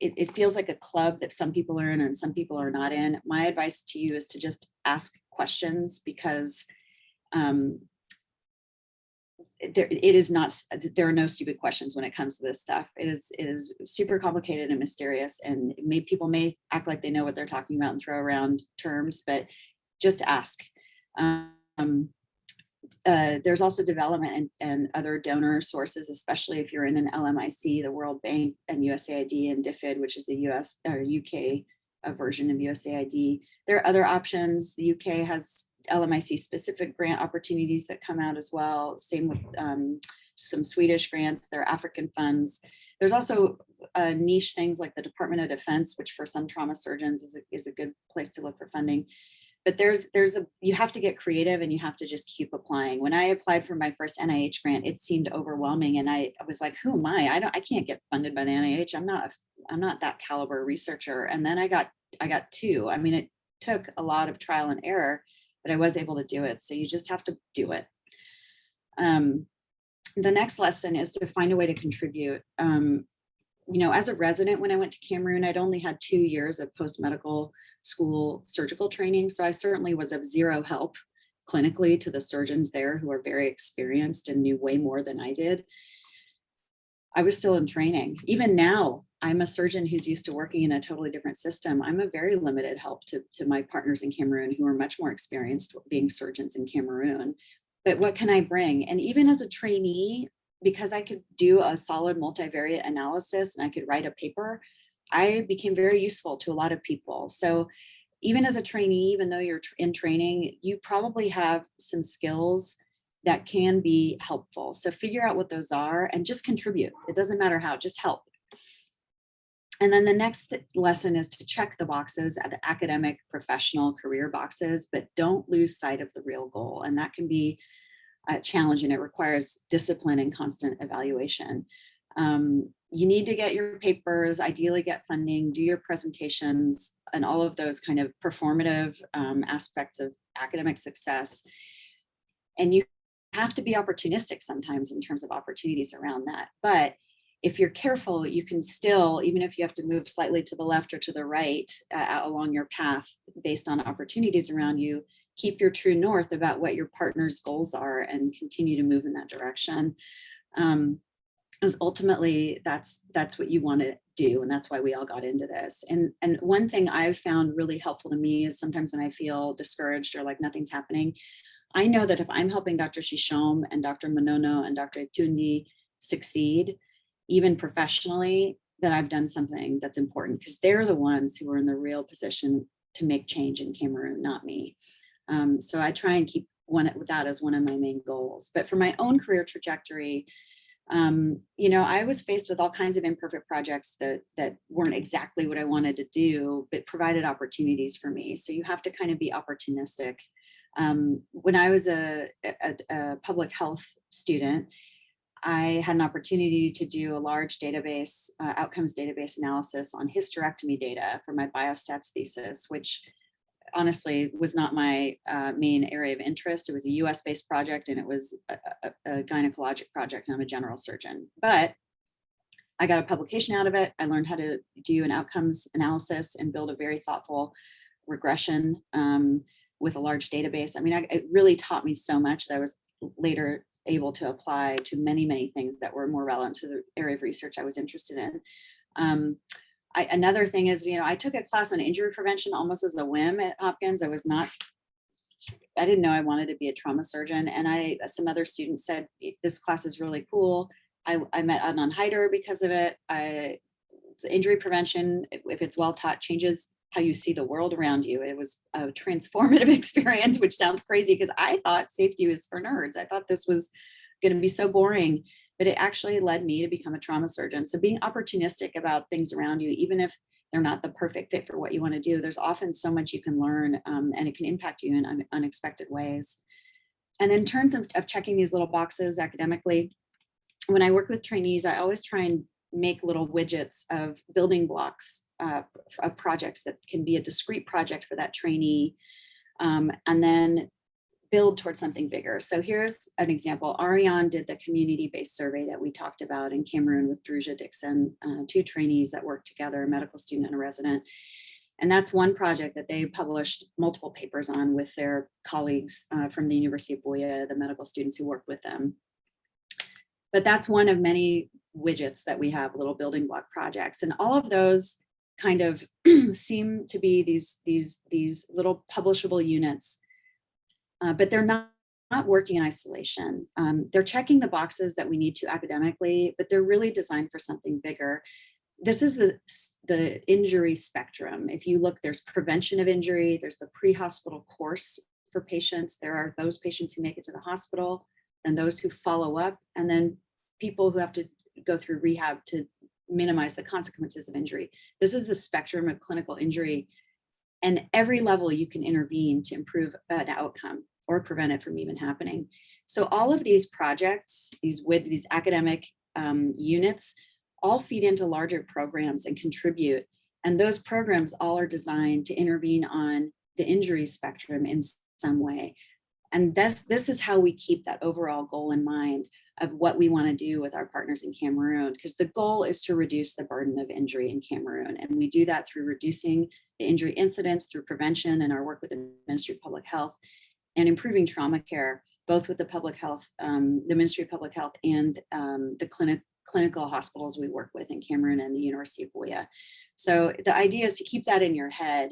it feels like a club that some people are in and some people are not in. My advice to you is to just ask questions, because there are no stupid questions when it comes to this stuff. It is super complicated and mysterious, and people may act like they know what they're talking about and throw around terms, but just ask. There's also development and other donor sources, especially if you're in an LMIC, the World Bank and USAID, and DFID, which is the US or UK version of USAID. There are other options. The UK has LMIC specific grant opportunities that come out as well. Same with some Swedish grants. There are African funds. There's also niche things like the Department of Defense, which for some trauma surgeons is a good place to look for funding. but you have to get creative and you have to just keep applying. When I applied for my first NIH grant, it seemed overwhelming. And I was like, who am I? I can't get funded by the NIH. I'm not that caliber researcher. And then I got two. I mean, it took a lot of trial and error, but I was able to do it. So you just have to do it. The next lesson is to find a way to contribute. As a resident, when I went to Cameroon, I'd only had 2 years of post-medical school surgical training. So I certainly was of zero help clinically to the surgeons there who are very experienced and knew way more than I did. I was still in training. Even now, I'm a surgeon who's used to working in a totally different system. I'm a very limited help to my partners in Cameroon who are much more experienced being surgeons in Cameroon. But what can I bring? And even as a trainee, because I could do a solid multivariate analysis and I could write a paper, I became very useful to a lot of people. So even as a trainee, even though you're in training, you probably have some skills that can be helpful. So figure out what those are and just contribute. It doesn't matter how, just help. And then the next lesson is to check the boxes at the academic, professional, career boxes, but don't lose sight of the real goal. And that can be a challenge, and it requires discipline and constant evaluation. You need to get your papers, ideally get funding, do your presentations, and all of those kind of performative aspects of academic success. And you have to be opportunistic sometimes in terms of opportunities around that. But if you're careful, you can still, even if you have to move slightly to the left or to the right along your path based on opportunities around you, keep your true north about what your partner's goals are and continue to move in that direction. Because ultimately that's what you want to do. And that's why we all got into this. And one thing I've found really helpful to me is sometimes when I feel discouraged or like nothing's happening, I know that if I'm helping Dr. Shishom and Dr. Manono and Dr. Tundi succeed, even professionally, that I've done something that's important, because they're the ones who are in the real position to make change in Cameroon, not me. So I try and keep that as one of my main goals. But for my own career trajectory, I was faced with all kinds of imperfect projects that weren't exactly what I wanted to do, but provided opportunities for me. So you have to kind of be opportunistic. When I was a public health student, I had an opportunity to do a large database, outcomes database analysis on hysterectomy data for my biostats thesis, which honestly was not my main area of interest. It was a US-based project, and it was a gynecologic project, and I'm a general surgeon. But I got a publication out of it. I learned how to do an outcomes analysis and build a very thoughtful regression with a large database. I mean, it really taught me so much that I was later able to apply to many, many things that were more relevant to the area of research I was interested in. Another thing is, I took a class on injury prevention almost as a whim at Hopkins. I didn't know I wanted to be a trauma surgeon. And some other students said, this class is really cool. I met Adnan Haider because of it. The injury prevention, if it's well taught, changes how you see the world around you. It was a transformative experience, which sounds crazy because I thought safety was for nerds. I thought this was going to be so boring, but it actually led me to become a trauma surgeon. So being opportunistic about things around you, even if they're not the perfect fit for what you want to do, there's often so much you can learn, and it can impact you in unexpected ways. And in terms of checking these little boxes academically, when I work with trainees, I always try and make little widgets of building blocks of projects that can be a discrete project for that trainee, and then build towards something bigger. So here's an example. Ariane did the community-based survey that we talked about in Cameroon with Druja Dixon, two trainees that worked together, a medical student and a resident. And that's one project that they published multiple papers on with their colleagues from the University of Buea, the medical students who worked with them. But that's one of many widgets that we have, little building block projects. And all of those kind of seem to be these little publishable units, but they're not working in isolation. They're checking the boxes that we need to academically, but they're really designed for something bigger. This is the injury spectrum. If you look, there's prevention of injury, there's the pre-hospital course for patients, there are those patients who make it to the hospital, and those who follow up, and then people who have to go through rehab to minimize the consequences of injury. This is the spectrum of clinical injury And every level you can intervene to improve an outcome or prevent it from even happening. So all of these projects, these academic units, all feed into larger programs and contribute. And those programs all are designed to intervene on the injury spectrum in some way. And this is how we keep that overall goal in mind of what we want to do with our partners in Cameroon, because the goal is to reduce the burden of injury in Cameroon. And we do that through reducing the injury incidence through prevention and our work with the Ministry of Public Health, and improving trauma care, both with the public health, the Ministry of Public Health, and the clinical hospitals we work with in Cameroon and the University of Buea. So the idea is to keep that in your head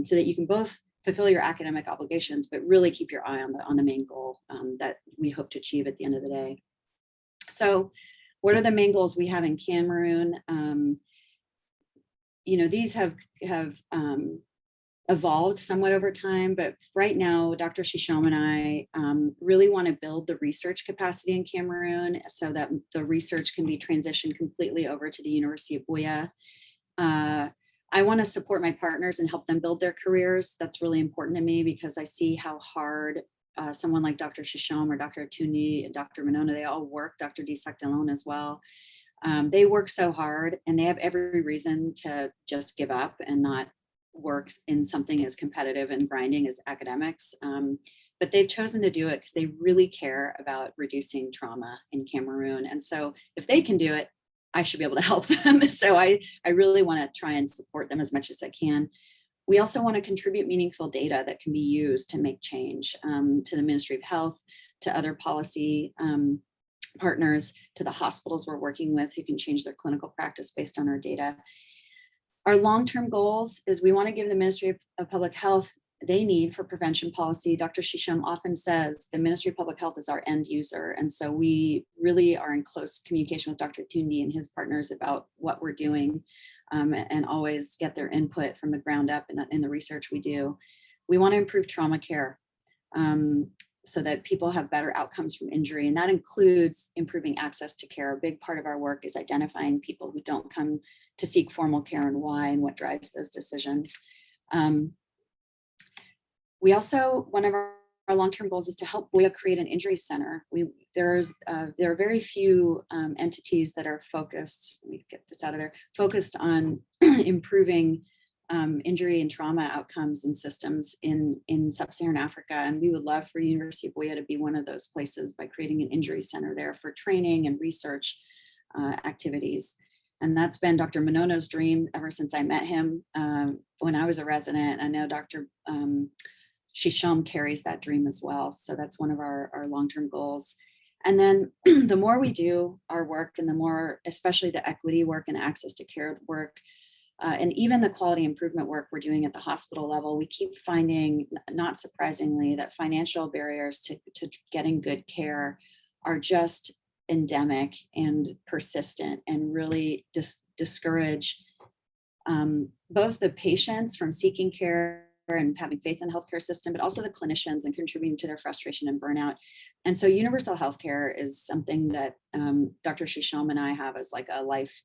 so that you can both fulfill your academic obligations, but really keep your eye on the main goal that we hope to achieve at the end of the day. So what are the main goals we have in Cameroon? These have evolved somewhat over time, but right now, Dr. Shishom and I really want to build the research capacity in Cameroon so that the research can be transitioned completely over to the University of Buea. I want to support my partners and help them build their careers. That's really important to me because I see how hard someone like Dr. Shishom or Dr. Atundi and Dr. Monona, they all work, Dr. Dissemination as well. They work so hard and they have every reason to just give up and not work in something as competitive and grinding as academics. But they've chosen to do it because they really care about reducing trauma in Cameroon. And so if they can do it, I should be able to help them. So I really want to try and support them as much as I can. We also want to contribute meaningful data that can be used to make change to the Ministry of Health, to other policy partners, to the hospitals we're working with who can change their clinical practice based on our data. Our long-term goals is we want to give the Ministry of Public Health they need for prevention policy. Dr. Shisham often says the Ministry of Public Health is our end user. And so we really are in close communication with Dr. Tundi and his partners about what we're doing and always get their input from the ground up in the research we do. We want to improve trauma care so that people have better outcomes from injury. And that includes improving access to care. A big part of our work is identifying people who don't come to seek formal care and why and what drives those decisions. We also, one of our long-term goals is to help Buea create an injury center. There are very few entities that are focused, let me get this out of there, focused on improving injury and trauma outcomes and systems in sub-Saharan Africa. And we would love for University of Buea to be one of those places by creating an injury center there for training and research activities. And that's been Dr. Monono's dream ever since I met him when I was a resident. I know Dr. Shisham carries that dream as well. So that's one of our long-term goals. And then the more we do our work and the more, especially the equity work and the access to care work, and even the quality improvement work we're doing at the hospital level, we keep finding, not surprisingly, that financial barriers to getting good care are just endemic and persistent and really discourage both the patients from seeking care and having faith in the healthcare system, but also the clinicians and contributing to their frustration and burnout. And so universal healthcare is something that Dr. Shisham and I have as like a life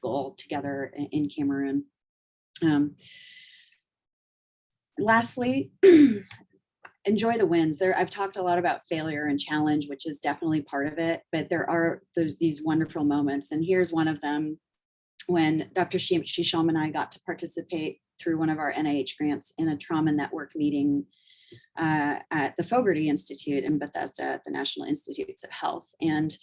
goal together in Cameroon. Lastly, enjoy the wins. I've talked a lot about failure and challenge, which is definitely part of it, but there's these wonderful moments. And here's one of them when Dr. Shisham and I got to participate through one of our NIH grants in a trauma network meeting at the Fogarty Institute in Bethesda at the National Institutes of Health. And,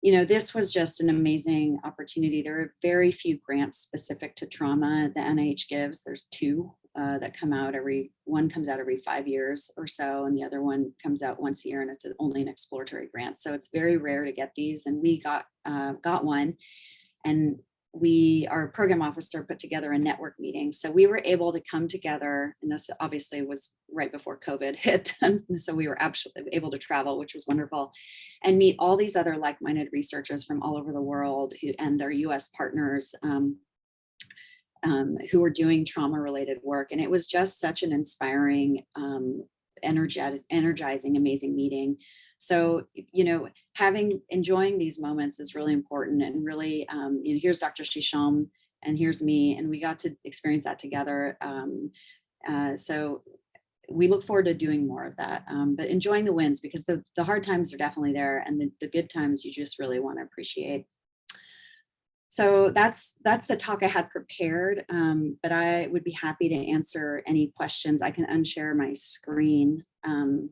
this was just an amazing opportunity. There are very few grants specific to trauma the NIH gives. There's two that come out one comes out every 5 years or so, and the other one comes out once a year, and it's only an exploratory grant. So it's very rare to get these, and we got one. And our program officer put together a network meeting. So we were able to come together, and this obviously was right before COVID hit. So we were absolutely able to travel, which was wonderful, and meet all these other like-minded researchers from all over the world and their US partners who were doing trauma-related work. And it was just such an inspiring, energizing, amazing meeting. So, enjoying these moments is really important. And really, here's Dr. Shisham and here's me, and we got to experience that together. So we look forward to doing more of that, but enjoying the wins, because the hard times are definitely there, and the good times you just really want to appreciate. So that's the talk I had prepared, but I would be happy to answer any questions. I can unshare my screen to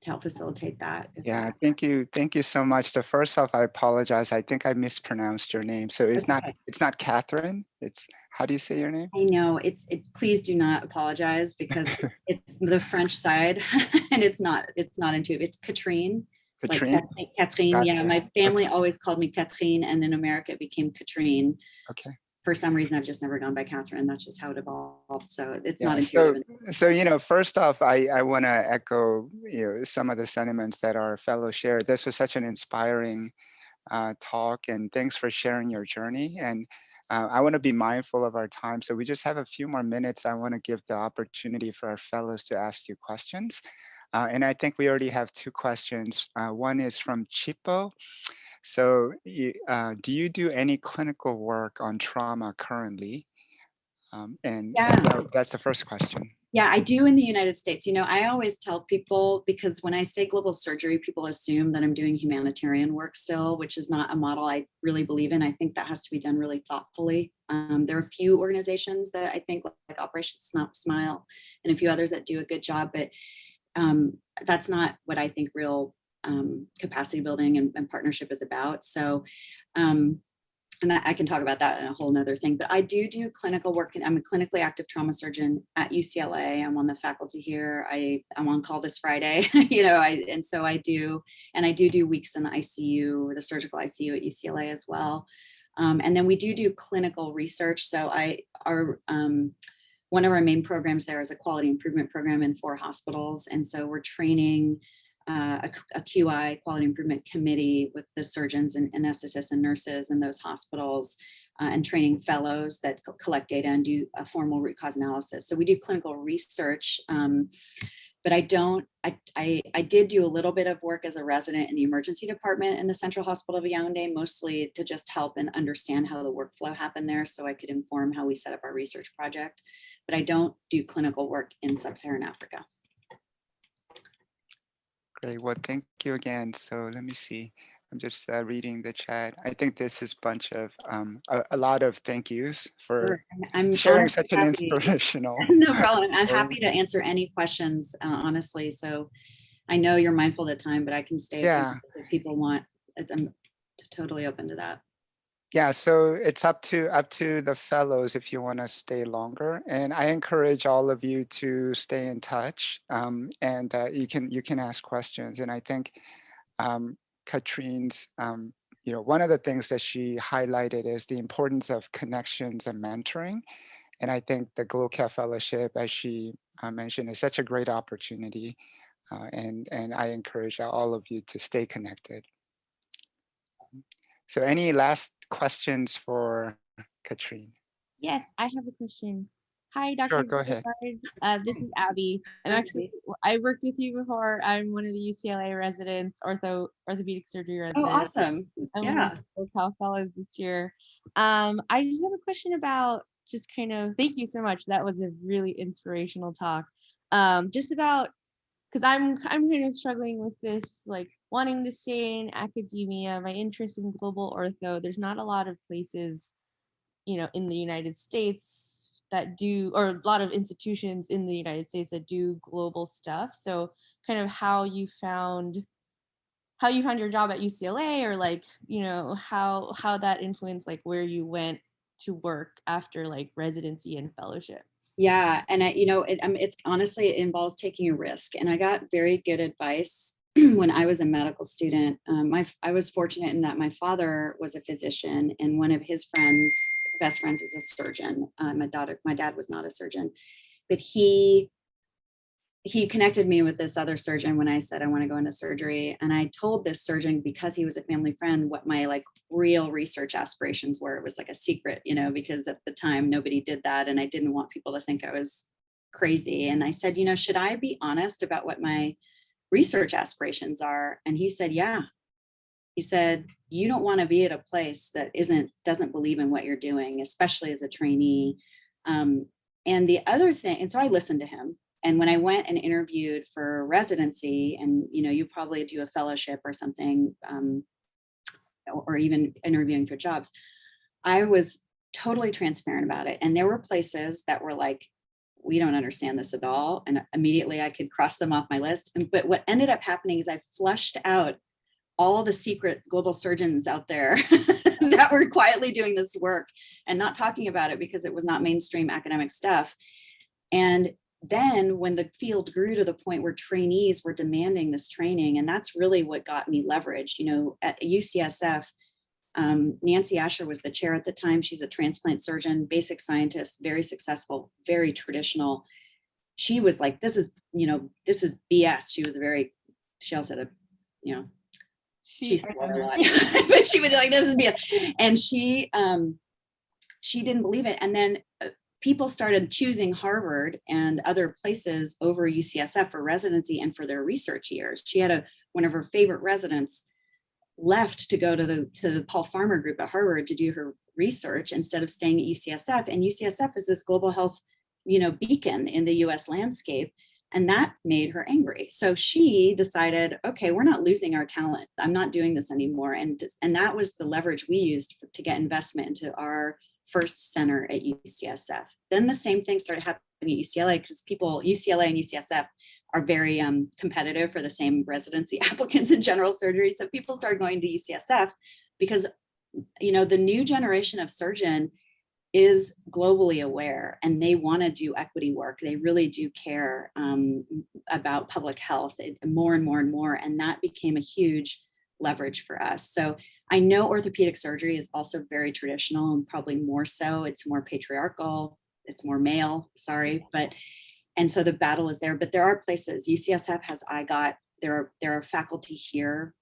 help facilitate that. Yeah, thank you. Thank you so much. So first off, I apologize. I think I mispronounced your name. So That's okay. it's not Catherine. It's, how do you say your name? I know please do not apologize, because it's the French side and it's not intuitive. It's Katrine. Katrine? Like Catherine. Yeah, Gotcha. my family Okay. always called me Catherine, and in America it became Katrine. Okay. For some reason, I've just never gone by Catherine. That's just how it evolved. So it's Yeah. not intuitive. So first off, I want to echo some of the sentiments that our fellow shared. This was such an inspiring talk, and thanks for sharing your journey. And I want to be mindful of our time. So we just have a few more minutes. I want to give the opportunity for our fellows to ask you questions. And I think we already have two questions. One is from Chipo. So do you do any clinical work on trauma currently? And that's the first question. Yeah, I do in the United States. I always tell people, because when I say global surgery, people assume that I'm doing humanitarian work still, which is not a model I really believe in. I think that has to be done really thoughtfully. There are a few organizations that I think, like Operation Smile and a few others, that do a good job, but that's not what I think real capacity building and partnership is about. So and that I can talk about that in a whole nother thing, but I do clinical work. I'm a clinically active trauma surgeon at UCLA. I'm on the faculty here. I'm on call this Friday, and so I do weeks in the ICU, the surgical ICU at UCLA as well. And then we do clinical research. So one of our main programs there is a quality improvement program in 4 hospitals. And so we're training a QI, quality improvement committee, with the surgeons and anesthetists and nurses in those hospitals, and training fellows that collect data and do a formal root cause analysis. So we do clinical research, but I did do a little bit of work as a resident in the emergency department in the Central Hospital of Yaoundé, mostly to just help and understand how the workflow happened there, so I could inform how we set up our research project. But I don't do clinical work in Sub-Saharan Africa. Great. Well, thank you again. So let me see. I'm just reading the chat. I think this is a lot of thank yous for sharing such an inspirational. No problem. I'm happy to answer any questions, honestly. So I know you're mindful of the time, but I can stay if people want. I'm totally open to that. Yeah, so it's up to the fellows if you want to stay longer, and I encourage all of you to stay in touch, and you can ask questions. And I think Katrine's one of the things that she highlighted is the importance of connections and mentoring, and I think the GloCal Fellowship, as she mentioned, is such a great opportunity, and I encourage all of you to stay connected. So any last questions for Katrine? Yes, I have a question. Hi, Dr. Sure, go ahead. This is Abby. I worked with you before. I'm one of the UCLA residents, orthopedic surgery residents. Oh, awesome. I'm one of the GloCal fellows this year. I just have a question about just kind of, thank you so much. That was a really inspirational talk. Just about, because I'm kind of struggling with this, like wanting to stay in academia, my interest in global ortho. There's not a lot of places, in the United States that do, or a lot of institutions in the United States that do global stuff. So kind of how you found your job at UCLA, or like, how that influenced like where you went to work after like residency and fellowship. Yeah, and it's honestly, it involves taking a risk, and I got very good advice when I was a medical student. I was fortunate in that my father was a physician, and one of his best friends is a surgeon. My dad was not a surgeon, but he connected me with this other surgeon when I said I want to go into surgery. And I told this surgeon, because he was a family friend, what my like real research aspirations were. It was like a secret, because at the time nobody did that. And I didn't want people to think I was crazy. And I said, should I be honest about what my research aspirations are? And he said, yeah. He said, you don't want to be at a place that doesn't believe in what you're doing, especially as a trainee. And the other thing, and so I listened to him. And when I went and interviewed for residency, and you probably do a fellowship or something, or even interviewing for jobs, I was totally transparent about it. And there were places that were like, we don't understand this at all. And immediately I could cross them off my list. But what ended up happening is I flushed out all the secret global surgeons out there that were quietly doing this work and not talking about it because it was not mainstream academic stuff. And then when the field grew to the point where trainees were demanding this training, and that's really what got me leverage. At UCSF, Nancy Asher was the chair at the time. She's a transplant surgeon, basic scientist, very successful, very traditional. She was like, this is BS. She also had she swore a lot, but she was like, this is BS. And she didn't believe it. And then people started choosing Harvard and other places over UCSF for residency and for their research years. She had one of her favorite residents left to go to the Paul Farmer group at Harvard to do her research instead of staying at UCSF. And UCSF is this global health, beacon in the US landscape. And that made her angry. So she decided, okay, we're not losing our talent. I'm not doing this anymore. And that was the leverage we used to get investment into our first center at UCSF. Then the same thing started happening at UCLA because UCLA and UCSF are very competitive for the same residency applicants in general surgery. So people started going to UCSF because, the new generation of surgeon is globally aware and they want to do equity work. They really do care about public health more and more and more. And that became a huge leverage for us. So I know orthopedic surgery is also very traditional and probably more so. It's more patriarchal. It's more male, and so the battle is there, but there are places. UCSF has IGOT. There are faculty here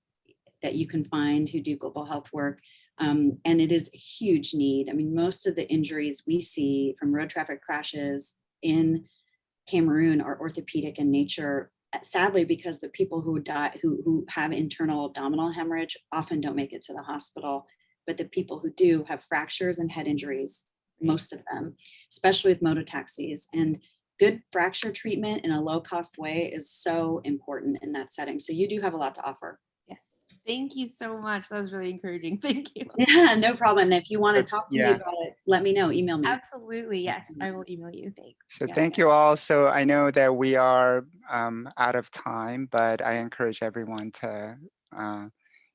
that you can find who do global health work. And it is a huge need. I mean, most of the injuries we see from road traffic crashes in Cameroon are orthopedic in nature, sadly, because the people who die, who have internal abdominal hemorrhage often don't make it to the hospital, but the people who do have fractures and head injuries, most of them, especially with mototaxis. And good fracture treatment in a low-cost way is so important in that setting. So you do have a lot to offer. Yes. Thank you so much. That was really encouraging. Thank you. Yeah, no problem. And if you want to talk to me about it, let me know. Email me. Absolutely. Yes, I will email you. Thanks. So thank you all. So I know that we are out of time, but I encourage everyone to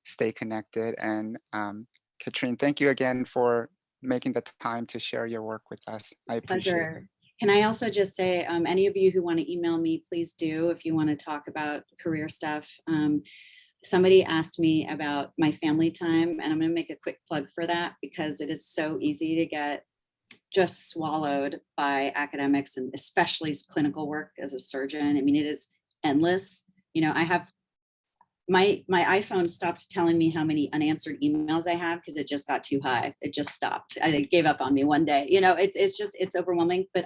stay connected. And Katrine, thank you again for making the time to share your work with us. I appreciate it. Can I also just say, any of you who want to email me, please do if you want to talk about career stuff. Somebody asked me about my family time, and I'm going to make a quick plug for that because it is so easy to get just swallowed by academics and especially clinical work as a surgeon. I mean, it is endless. I have my iPhone stopped telling me how many unanswered emails I have because it just got too high. It just stopped. It gave up on me one day. It's overwhelming. But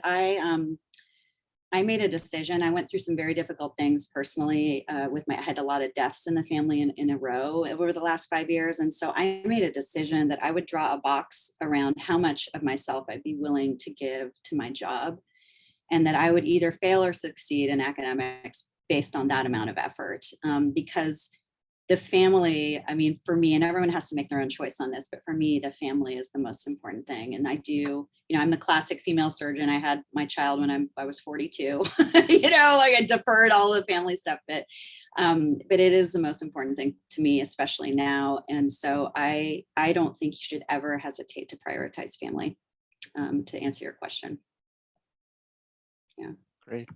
I made a decision. I went through some very difficult things personally. I had a lot of deaths in the family in a row over the last 5 years, and so I made a decision that I would draw a box around how much of myself I'd be willing to give to my job, and that I would either fail or succeed in academics based on that amount of effort, because the family, I mean, for me, and everyone has to make their own choice on this, but for me, the family is the most important thing. And I'm the classic female surgeon. I had my child when I was 42, I deferred all the family stuff, but it is the most important thing to me, especially now. And so I don't think you should ever hesitate to prioritize family, to answer your question. Yeah. Great.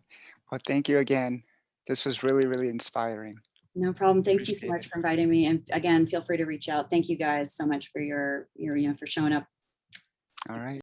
Well, thank you again. This was really, really inspiring. No problem. Thank you so much for inviting me. And again, feel free to reach out. Thank you guys so much for your for showing up. All right.